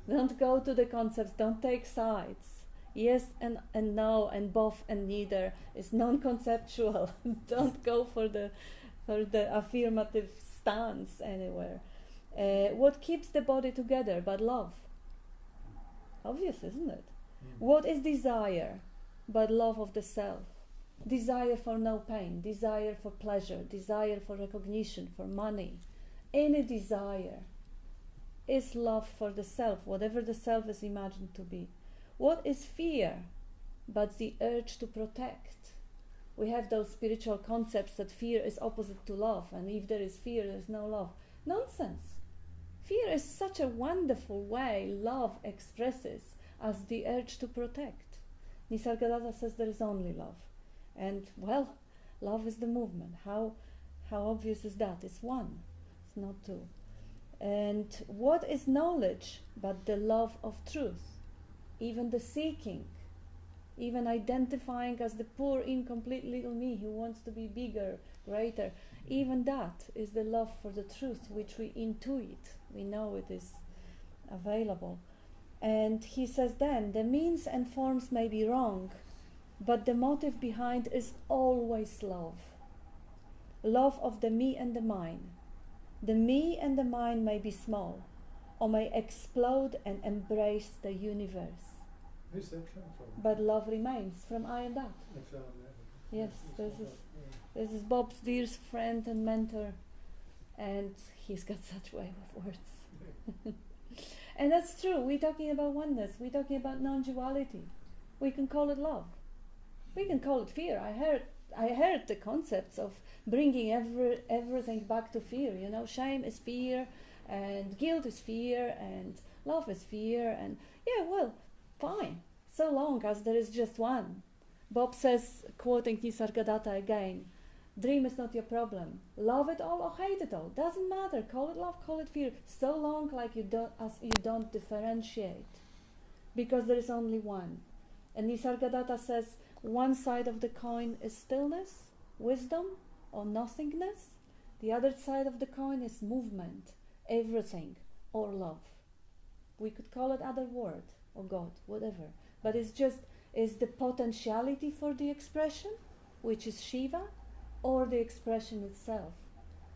Don't go to the concepts, don't take sides. Yes and no, and both and neither is non-conceptual. Don't go for the affirmative stance anywhere. What keeps the body together but love? Obvious, isn't it? What is desire but love of the self? Desire for no pain, desire for pleasure, desire for recognition, for money. Any desire is love for the self, whatever the self is imagined to be. What is fear but the urge to protect? We have those spiritual concepts that fear is opposite to love, and if there is fear, there is no love. Nonsense. Fear is such a wonderful way love expresses as the urge to protect. Nisargadatta says there is only love. And, well, love is the movement. How obvious is that? It's one, it's not two. And what is knowledge but the love of truth? Even the seeking, even identifying as the poor, incomplete little me who wants to be bigger, greater, even that is the love for the truth, which we intuit. We know it is available. And he says then, the means and forms may be wrong, but the motive behind is always love. Love of the me and the mine. The me and the mine may be small, or may explode and embrace the universe. Where's that come from? But love remains from I and that. That's all that. Yes, this is Bob's dear friend and mentor, and he's got such way with words. And that's true. We're talking about oneness. We're talking about non-duality. We can call it love. We can call it fear. I heard the concepts of bringing everything back to fear. You know, shame is fear, and guilt is fear, and love is fear, and yeah, well, fine, so long as there is just one. Bob says, quoting Nisargadatta again, dream is not your problem. Love it all or hate it all. Doesn't matter. Call it love, call it fear. So long like you don't differentiate. Because there is only one. And Nisargadatta says, one side of the coin is stillness, wisdom, or nothingness. The other side of the coin is movement, everything, or love. We could call it other word, or God, whatever. But it's the potentiality for the expression, which is Shiva, or the expression itself,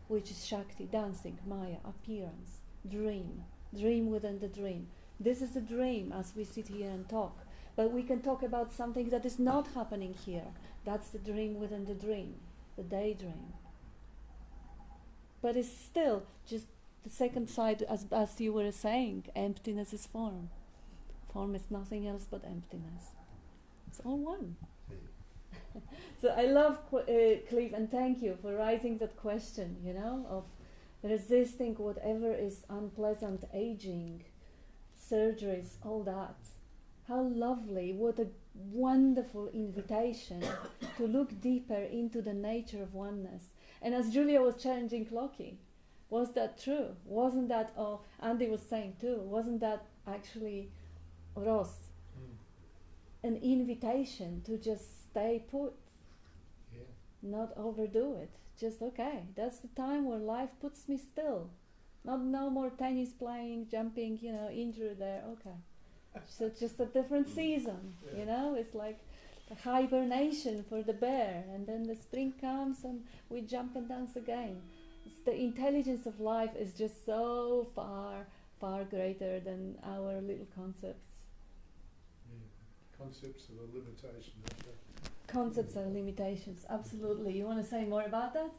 which is Shakti, dancing, Maya, appearance, dream within the dream. This is a dream as we sit here and talk. But we can talk about something that is not happening here. That's the dream within the dream, the daydream. But it's still just the second side, as you were saying, emptiness is form. Form is nothing else but emptiness. It's all one. So I love Cliff, and thank you for raising that question, you know, of resisting whatever is unpleasant, aging, surgeries, all that. How lovely, what a wonderful invitation to look deeper into the nature of oneness. And as Julia was challenging Loki, was that true? Wasn't that, oh, Andy was saying too, wasn't that actually, Ross, an invitation to just stay put, not overdo it. Just, okay, that's the time where life puts me still. No more tennis playing, jumping, you know, injury there, okay. So it's just a different season, you know, it's like a hibernation for the bear, and then the spring comes and we jump and dance again. It's the intelligence of life is just so far, far greater than our little concepts. Concepts are a limitation. Concepts are limitations, absolutely. You want to say more about that?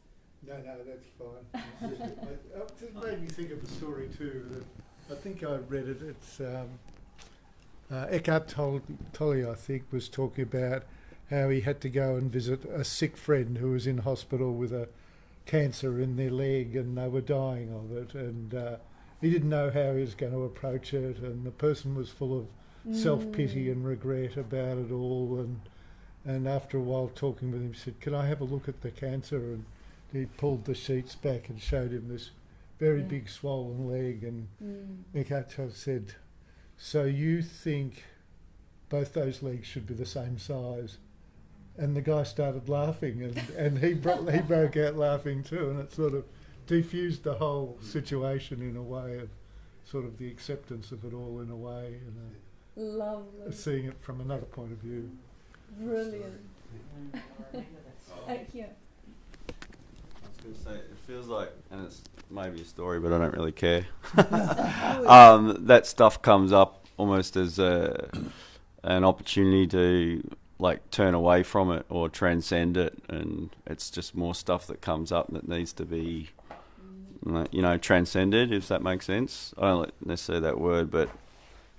No, that's fine. It just made me think of a story too. That I think I read it. It's Eckhart Tolle, I think, was talking about how he had to go and visit a sick friend who was in hospital with a cancer in their leg, and they were dying of it, and he didn't know how he was going to approach it, and the person was full of self-pity and regret about it all, and after a while talking with him, said, "Can I have a look at the cancer?" And he pulled the sheets back and showed him this very big swollen leg, and Eckhart Tolle said, "So you think both those legs should be the same size?" And the guy started laughing, and he broke out laughing too, and it sort of defused the whole situation in a way of sort of the acceptance of it all in a way, and lovely. Seeing it from another point of view. Brilliant. Thank you. I was going to say, it feels like, and it's maybe a story, but I don't really care. That stuff comes up almost as an opportunity to like turn away from it or transcend it, and it's just more stuff that comes up that needs to be, you know, transcended, if that makes sense. I don't like necessarily that word, but it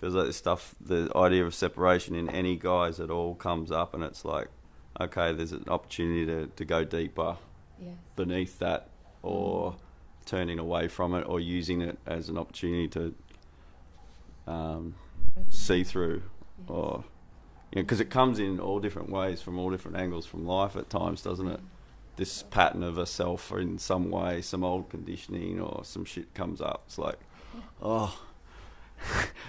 feels like this stuff, the idea of separation in any guise at all comes up, and it's like, okay, there's an opportunity to go deeper beneath that, or turning away from it, or using it as an opportunity to see through, or, you know, because it comes in all different ways from all different angles from life at times, doesn't it? this pattern of a self in some way, some old conditioning or some shit comes up. It's like, oh,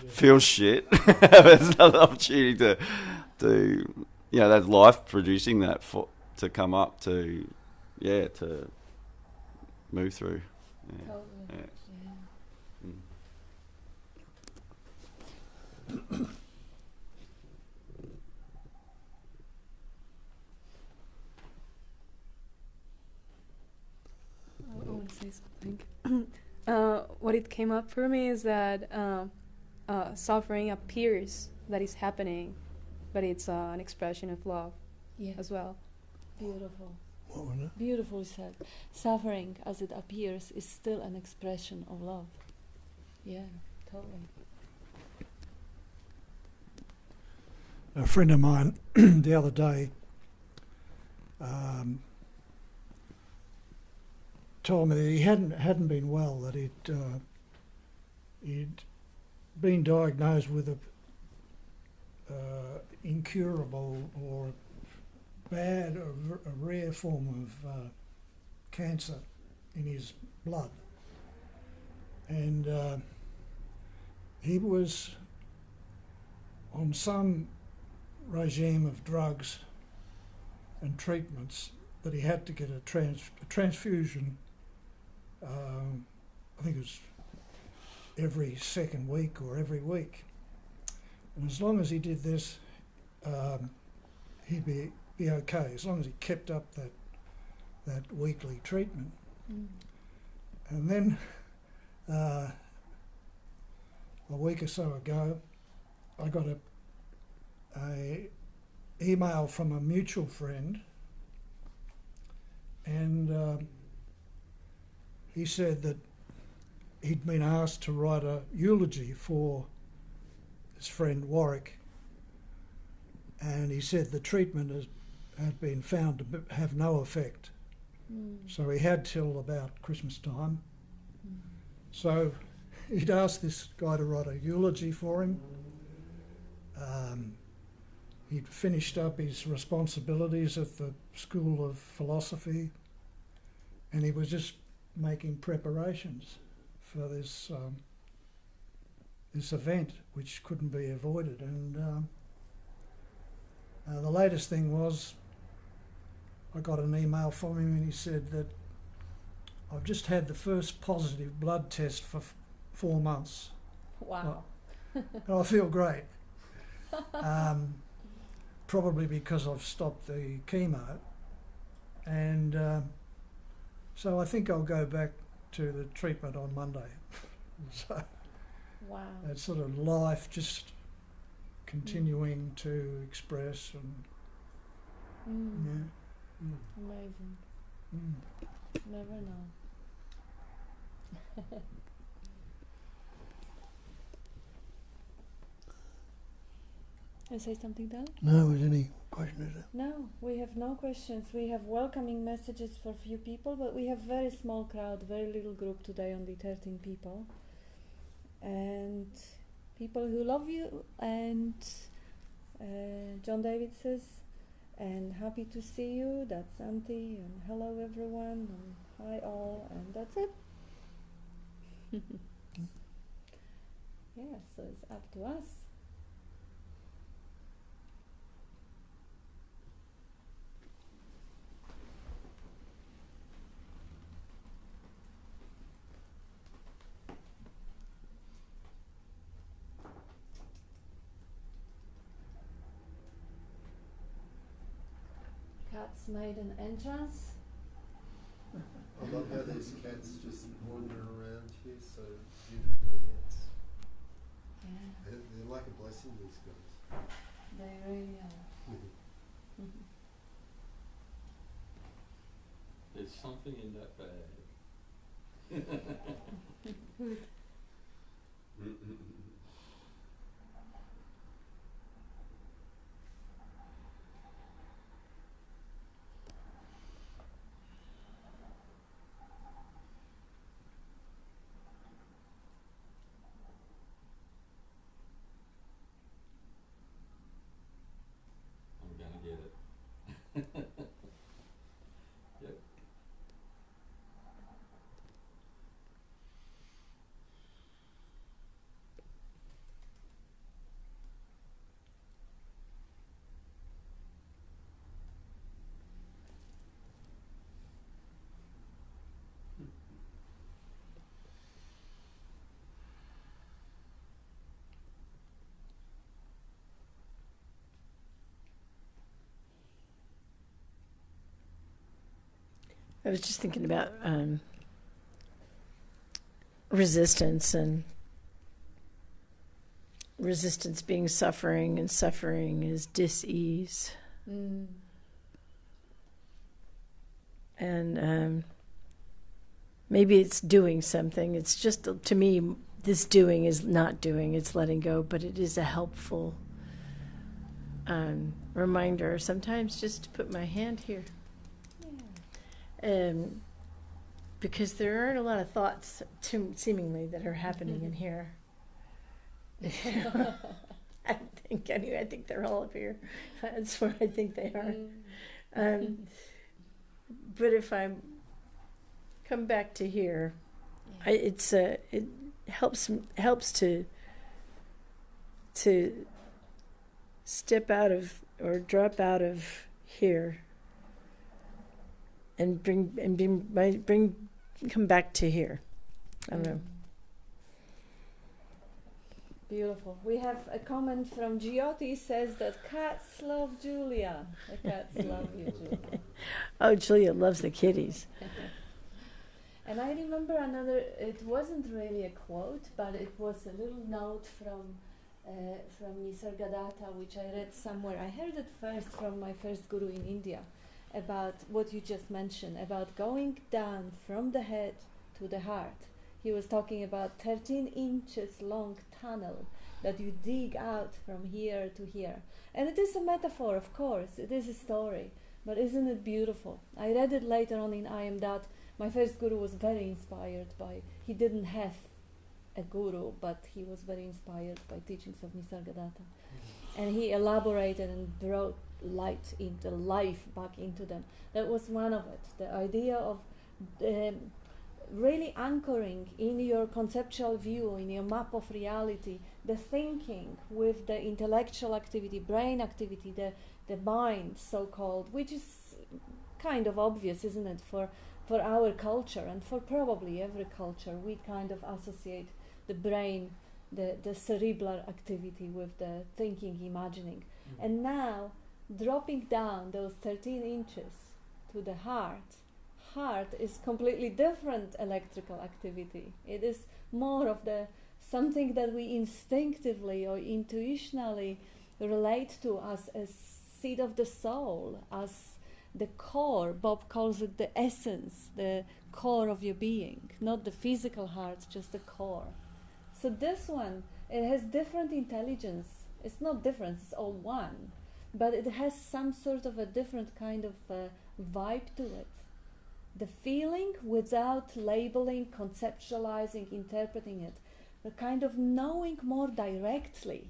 feels shit. There's another opportunity to that's life producing that to come up to move through. Yeah. Totally. Yeah. I want to say something. What it came up for me is that suffering appears that is happening, but it's an expression of love as well. Beautiful. What was it? Beautifully said. Suffering as it appears is still an expression of love. Yeah, totally. A friend of mine the other day told me that he hadn't been well, that he'd been diagnosed with a incurable or bad, a rare form of cancer in his blood, and he was on some regime of drugs and treatments that he had to get a transfusion. I think it was every second week or every week, and as long as he did this, he'd be okay. As long as he kept up that weekly treatment, and then a week or so ago, I got a email from a mutual friend, and he said that he'd been asked to write a eulogy for his friend Warwick, and he said the treatment had been found to have no effect. So he had till about Christmas time. So he'd asked this guy to write a eulogy for him. He'd finished up his responsibilities at the School of Philosophy, and he was just making preparations for this this event, which couldn't be avoided. And the latest thing was, I got an email from him, and he said that I've just had the first positive blood test for 4 months. Wow. And I feel great. Probably because I've stopped the chemo, and so I think I'll go back to the treatment on Monday. So Wow. it's sort of life just continuing to express, and Amazing. Never know. You say something, Dan? No, was any question? Is there? No, we have no questions. We have welcoming messages for few people, but we have very small crowd, very little group today, only 13 people. And people who love you, and John David says, and happy to see you, that's Auntie, and hello everyone, and hi all, and that's it. Yeah, so it's up to us. Cats made an entrance. I love how these cats just wander around here so beautifully. They're like a blessing, these guys. They really are. There's something in that bag. I'm gonna get it. Yep. was just thinking about resistance, and resistance being suffering, and suffering is dis-ease. And maybe it's doing something. It's just, to me, this doing is not doing, it's letting go, but it is a helpful reminder sometimes just to put my hand here. Because there aren't a lot of thoughts, seemingly, that are happening in here. I think they're all up here. That's where I think they are. But if I come back to here, it helps to step out of or drop out of here and come back to here. I don't know. Beautiful. We have a comment from Jyoti, says that cats love Julia. The cats love you, Julia. Oh, Julia loves the kitties. And I remember another, it wasn't really a quote, but it was a little note from Nisargadatta, which I read somewhere. I heard it first from my first guru in India, about what you just mentioned, about going down from the head to the heart. He was talking about 13 inches long tunnel that you dig out from here to here. And it is a metaphor, of course, it is a story, but isn't it beautiful? I read it later on in I Am That. My first guru was very inspired by, he didn't have a guru, but he was very inspired by teachings of Nisargadatta. And he elaborated and brought light into life back into them. That was one of it, the idea of really anchoring in your conceptual view, in your map of reality, the thinking with the intellectual activity, brain activity, the mind, so-called, which is kind of obvious, isn't it, for our culture and for probably every culture. We kind of associate the brain, the cerebral activity with the thinking, imagining. And now, dropping down those 13 inches to the heart is completely different electrical activity. It is more of the something that we instinctively or intuitionally relate to as a seed of the soul, as the core. Bob calls it the essence, the core of your being, not the physical heart, just the core. So this one, it has different intelligence. It's not different, it's all one, but it has some sort of a different kind of vibe to it. The feeling without labeling, conceptualizing, interpreting it, the kind of knowing more directly.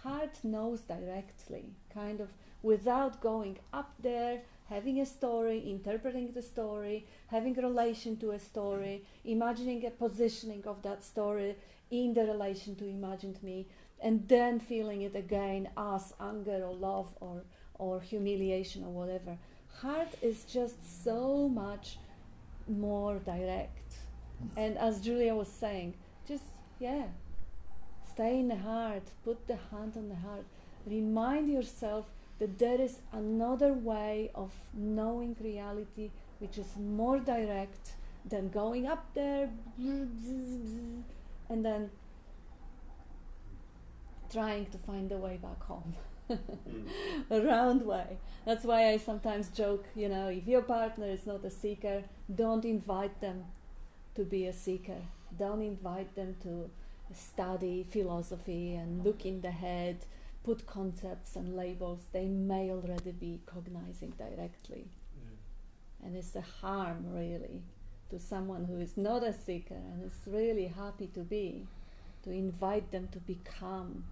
Heart knows directly, kind of without going up there, having a story, interpreting the story, having a relation to a story, imagining a positioning of that story in the relation to imagined me, and then feeling it again as anger or love or humiliation or whatever. Heart is just so much more direct. And as Julia was saying, just, stay in the heart, put the hand on the heart, remind yourself that there is another way of knowing reality which is more direct than going up there and then trying to find the way back home. A round way. That's why I sometimes joke, if your partner is not a seeker, don't invite them to be a seeker. Don't invite them to study philosophy and look in the head, put concepts and labels. They may already be cognizing directly. And it's a harm, really, to someone who is not a seeker and is really happy to invite them to become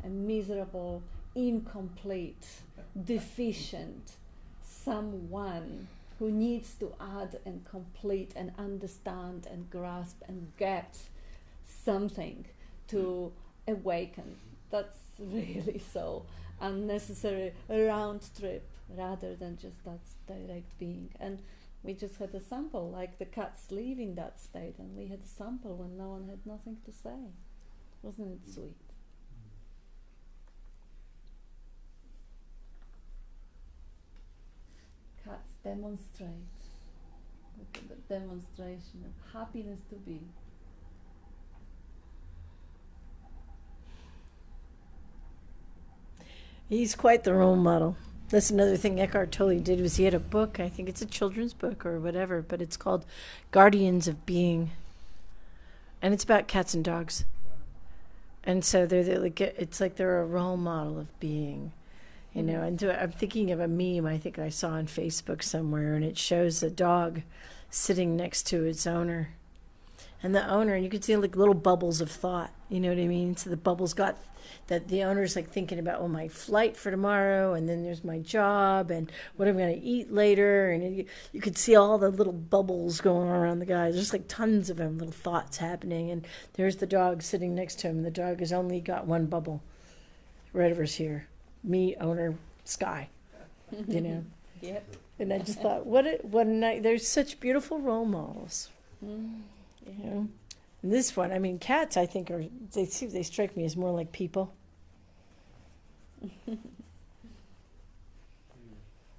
a miserable, incomplete, deficient someone who needs to add and complete and understand and grasp and get something to awaken. That's really so unnecessary round trip rather than just that direct being. And we just had a sample, like the cats live in that state, and we had a sample when no one had nothing to say. Wasn't it sweet? Cats demonstrate the demonstration of happiness to be. He's quite the role model. That's another thing Eckhart Tolle did, was he had a book, I think it's a children's book or whatever, but it's called Guardians of Being. And it's about cats and dogs. And so they're like, it's like they're a role model of being, you know. And I'm thinking of a meme I think I saw on Facebook somewhere, and it shows a dog sitting next to its owner. And the owner, you could see like little bubbles of thought, you know what I mean? So the bubbles got that the owner's like thinking about, my flight for tomorrow, and then there's my job, and what I'm going to eat later. And you could see all the little bubbles going on around the guy. There's like tons of them, little thoughts happening. And there's the dog sitting next to him. The dog has only got one bubble right over here. Me, owner, sky, you know. Yep. And I just thought, what a night. There's such beautiful role models. You know, and this one, I mean, cats, I think they strike me as more like people.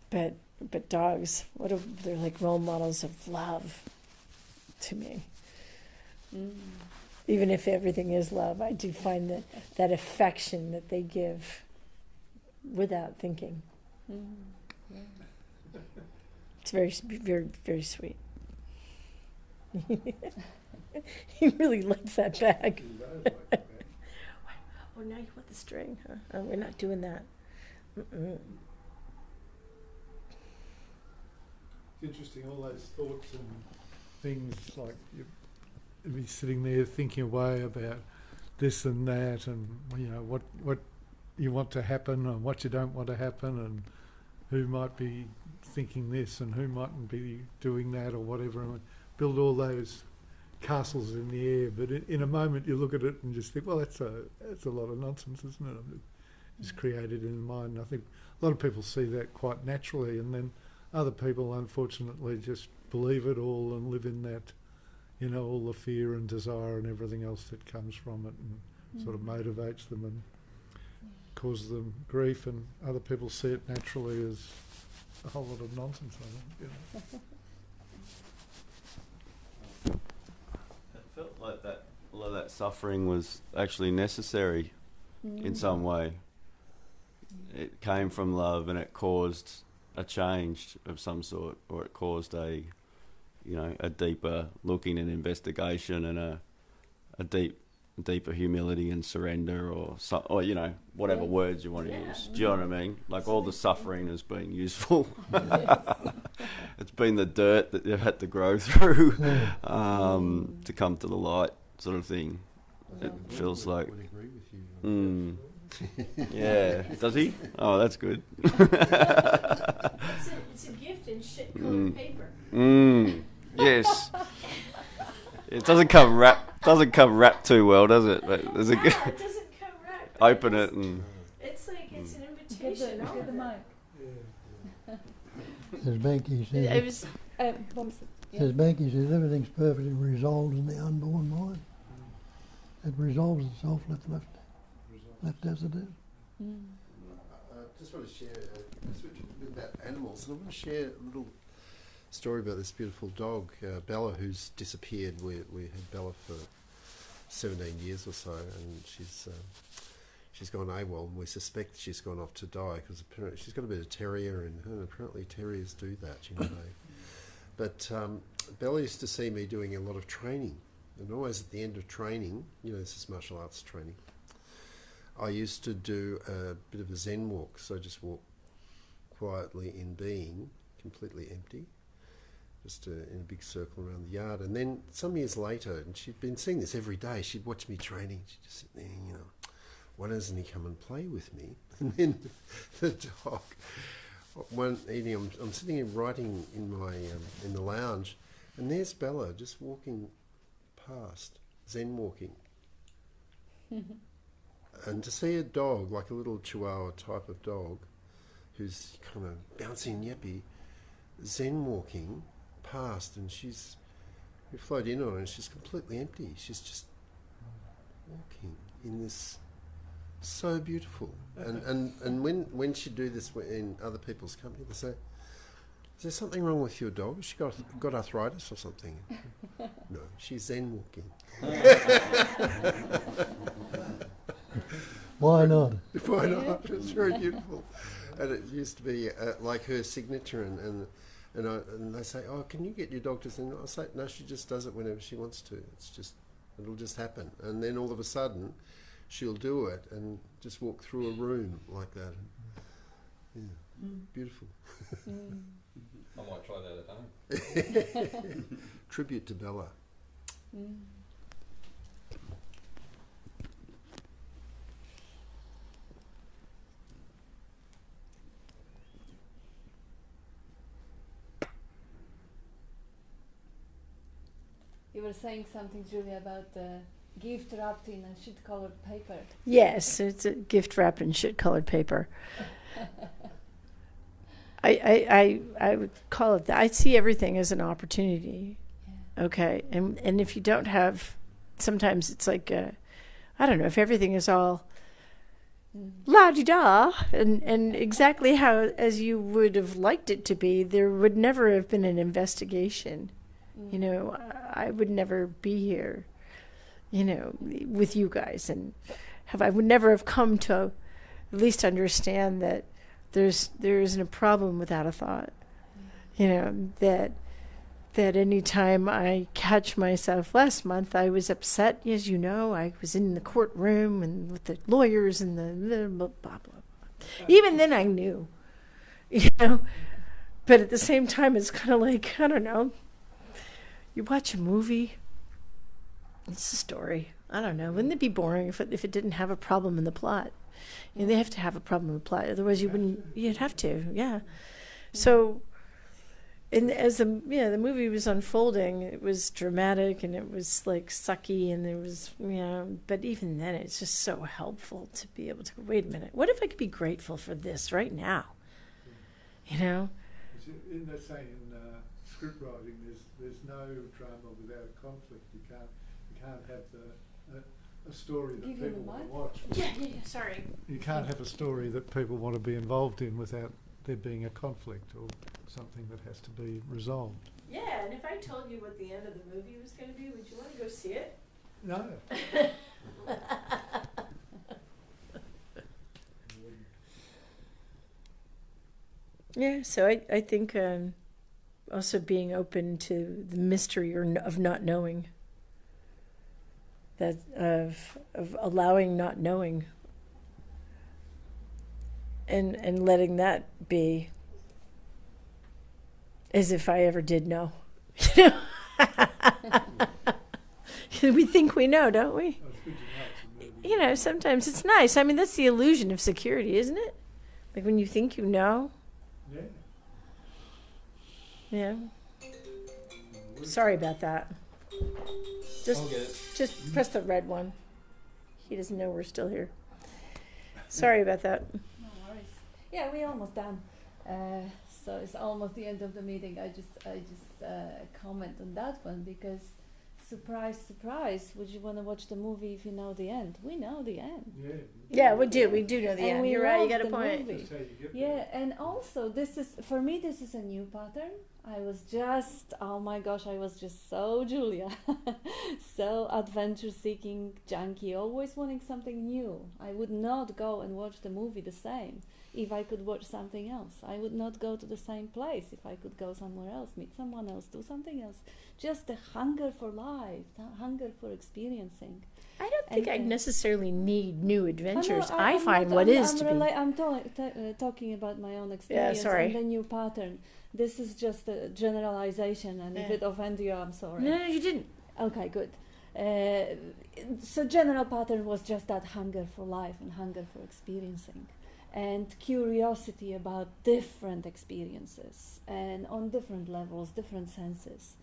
but dogs, they're like role models of love to me. Even if everything is love, I do find that affection that they give without thinking. It's very, very, very sweet. He really likes that bag. Oh, now you want the string, huh? Oh, we're not doing that. It's interesting, all those thoughts and things, like you'd be sitting there thinking away about this and that, and you know what you want to happen and what you don't want to happen, and who might be thinking this and who mightn't be doing that or whatever, and build all those castles in the air. But in a moment you look at it and just think, well, that's a lot of nonsense, isn't it? It's created in the mind. I think a lot of people see that quite naturally, and then other people unfortunately just believe it all and live in that, you know, all the fear and desire and everything else that comes from it, and sort of motivates them and causes them grief. And other people see it naturally as a whole lot of nonsense, I think, you know. It felt like that a lot of that suffering was actually necessary in some way. It came from love, and it caused a change of some sort, or it caused a deeper looking and investigation, and a deeper humility and surrender, or you know, whatever words you want to use. Do you know what I mean? Like, all the suffering has been useful. It's been the dirt that you've had to grow through to come to the light, sort of thing. It feels like. I would agree with you. Yeah. Does he? Oh, that's good. It's a gift in shit-colored paper. Yes. It doesn't come wrapped too well, does it? But there's It doesn't come wrapped. open it and. It's like it's an invitation. Get the mic. As Banky says, It was. as Banky says, everything's perfectly resolved in the unborn mind. It resolves itself left as it is. I just want to share a bit about animals, and I want to share a little story about this beautiful dog, Bella, who's disappeared. We had Bella for 17 years or so, and she's gone AWOL, and we suspect she's gone off to die, because apparently she's got a bit of terrier in her, and apparently terriers do that, you know. But Bella used to see me doing a lot of training, and always at the end of training, you know, this is martial arts training, I used to do a bit of a Zen walk, so just walk quietly in being, completely empty, just in a big circle around the yard. And then some years later, and she'd been seeing this every day, she'd watch me training, she'd just sit there, you know, why doesn't he come and play with me? And then the dog, one evening I'm sitting here writing in my in the lounge, and there's Bella just walking past, Zen walking. And to see a dog, like a little Chihuahua type of dog, who's kind of bouncing yappy, Zen walking past, and we float in on her, and she's completely empty. She's just walking in this, so beautiful. And when she'd do this in other people's company, they say, is there something wrong with your dog? She got arthritis or something? No, she's Zen walking. Why not? Why not? It's very beautiful. And it used to be like her signature, and they say, oh, can you get your dog to Zen? I say, no, she just does it whenever she wants to. It'll just happen. And then all of a sudden, she'll do it and just walk through a room like that. Yeah, beautiful. I might try that at home. Tribute to Bella. You were saying something, Julia, about the gift wrapped in a shit-colored paper. Yes, it's a gift wrapped in shit-colored paper. I would call it that. I see everything as an opportunity. Yeah. Okay, and if you don't have, sometimes it's like, I don't know, if everything is all la-di-da and exactly how as you would have liked it to be, there would never have been an investigation. You know, I would never be here, you know, with you guys, and I would never have come to at least understand that there isn't a problem without a thought. You know, that any time I catch myself, last month I was upset, as you know, I was in the courtroom and with the lawyers and the blah, blah, blah. Even then I knew, you know, but at the same time it's kind of like, I don't know, you watch a movie, it's a story. I don't know. Wouldn't it be boring if it didn't have a problem in the plot? You know, they have to have a problem in the plot, otherwise you'd have to, yeah. So, and as the movie was unfolding, it was dramatic and it was like sucky, and there was, you know, but even then it's just so helpful to be able to go, wait a minute, what if I could be grateful for this right now? You know? In that saying, script writing, there's no drama without a conflict. You can't have a story that people want to watch. Yeah, sorry. You can't have a story that people want to be involved in without there being a conflict or something that has to be resolved. Yeah, and if I told you what the end of the movie was going to be, would you want to go see it? No. Yeah, so I think also being open to the mystery of not knowing, that of allowing not knowing, and letting that be as if I ever did know. You know, we think we know, don't we? You know, sometimes it's nice. I mean, that's the illusion of security, isn't it? Like when you think you know. Yeah. Yeah. Sorry about that. Just press the red one. He doesn't know we're still here. Sorry about that. No worries. Yeah, we're almost done. So it's almost the end of the meeting. I just comment on that one because surprise, surprise. Would you want to watch the movie if you know the end? We know the end. Yeah, we do. We do know the end. You're right. You got a point. Yeah, and also this is for me. This is a new pattern. I was just, oh my gosh, I was just so Julia, so adventure-seeking junkie, always wanting something new. I would not go and watch the movie the same if I could watch something else. I would not go to the same place if I could go somewhere else, meet someone else, do something else. Just the hunger for life, the hunger for experiencing. I don't think I necessarily need new adventures. I'm talking about my own experience and the new pattern. This is just a generalization, and if it offends you, I'm sorry. No, you didn't. Okay, good. So general pattern was just that hunger for life and hunger for experiencing and curiosity about different experiences and on different levels, different senses.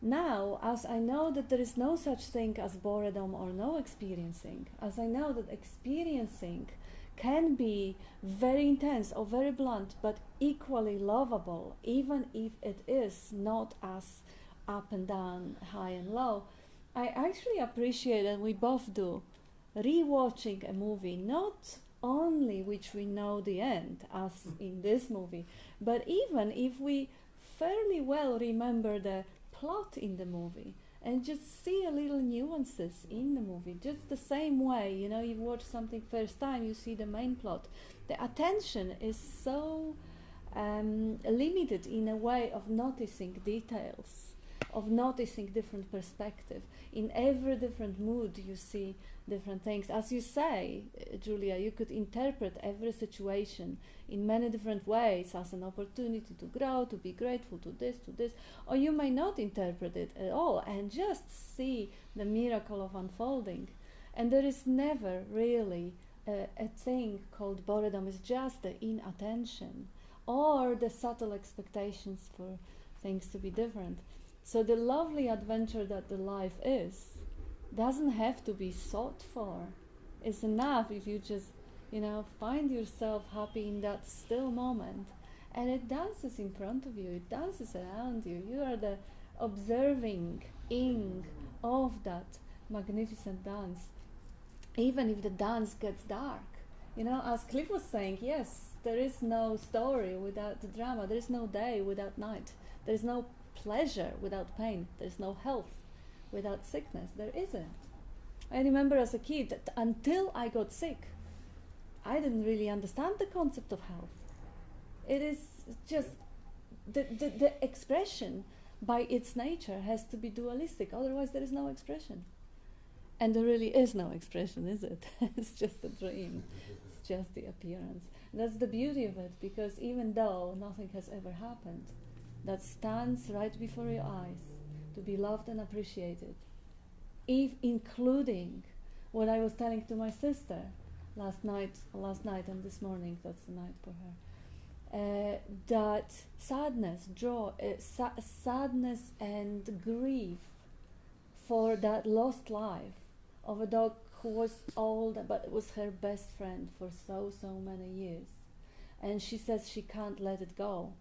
Now, as I know that there is no such thing as boredom or no experiencing, as I know that experiencing can be very intense or very blunt, but equally lovable, even if it is not as up and down, high and low. I actually appreciate, and we both do, rewatching a movie, not only which we know the end, as in this movie. But even if we fairly well remember the plot in the movie and just see a little nuances in the movie, just the same way, you know, you watch something first time, you see the main plot. The attention is so limited in a way of noticing details, of noticing different perspective. In every different mood you see different things. As you say, Julia, you could interpret every situation in many different ways as an opportunity to grow, to be grateful to this, or you may not interpret it at all and just see the miracle of unfolding. And there is never really a thing called boredom. It's just the inattention or the subtle expectations for things to be different. So the lovely adventure that the life is doesn't have to be sought for. It's enough if you just, you know, find yourself happy in that still moment, and it dances in front of you, it dances around you. You are the observing ing of that magnificent dance, even if the dance gets dark. You know, as Cliff was saying, yes, there is no story without the drama, there is no day without night, there is no pleasure without pain, there is no health without sickness. There isn't. I remember as a kid that until I got sick, I didn't really understand the concept of health. It is just the expression by its nature has to be dualistic, otherwise there is no expression. And there really is no expression, is it? It's just a dream. It's just the appearance. And that's the beauty of it, because even though nothing has ever happened, that stands right before your eyes, to be loved and appreciated, if including what I was telling to my sister last night and this morning, that's the night for her, that sadness, joy, sadness and grief for that lost life of a dog who was old but was her best friend for so many years, and she says she can't let it go.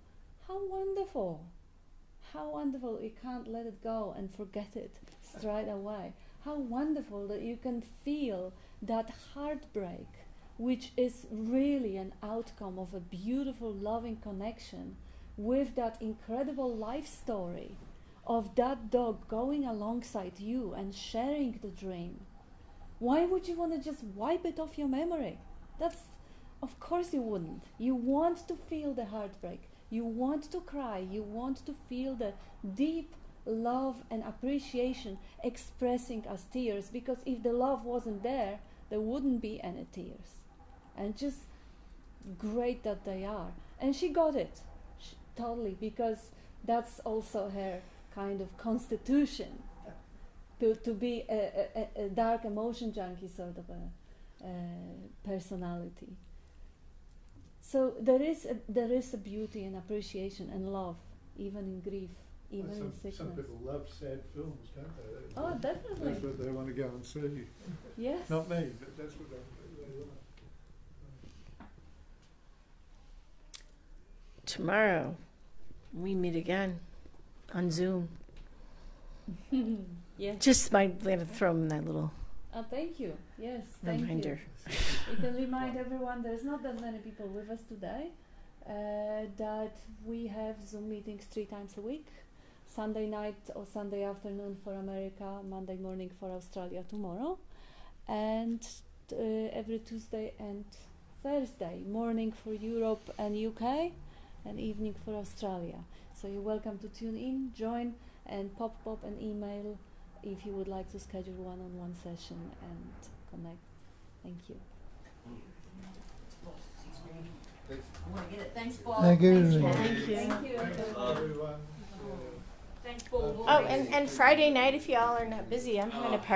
How wonderful! How wonderful you can't let it go and forget it straight away. How wonderful that you can feel that heartbreak, which is really an outcome of a beautiful, loving connection with that incredible life story of that dog going alongside you and sharing the dream. Why would you want to just wipe it off your memory? Of course you wouldn't. You want to feel the heartbreak. You want to cry, you want to feel the deep love and appreciation expressing as tears, because if the love wasn't there, there wouldn't be any tears. And just great that they are. And she got it, totally, because that's also her kind of constitution, to be a dark emotion junkie sort of a personality. So there is a beauty and appreciation and love, even in grief, even in sickness. Some people love sad films, don't they? Oh, definitely. That's what they want to go and see. Yes. Not me, but that's what they love. Tomorrow, we meet again on Zoom. Yes. Just might let it throw in that little thank you. Yes, thank reminder. You can remind everyone there's not that many people with us today, that we have Zoom meetings 3 times a week, Sunday night or Sunday afternoon for America, Monday morning for Australia tomorrow, and every Tuesday and Thursday morning for Europe and UK, and evening for Australia. So you're welcome to tune in, join, and pop an email if you would like to schedule one-on-one session and connect. Thank you. I want to get it. Thanks, Paul. Thank you. Thank you. Thank you. Everyone. Thanks, Paul. Oh, and Friday night, if y'all are not busy, I'm having a party.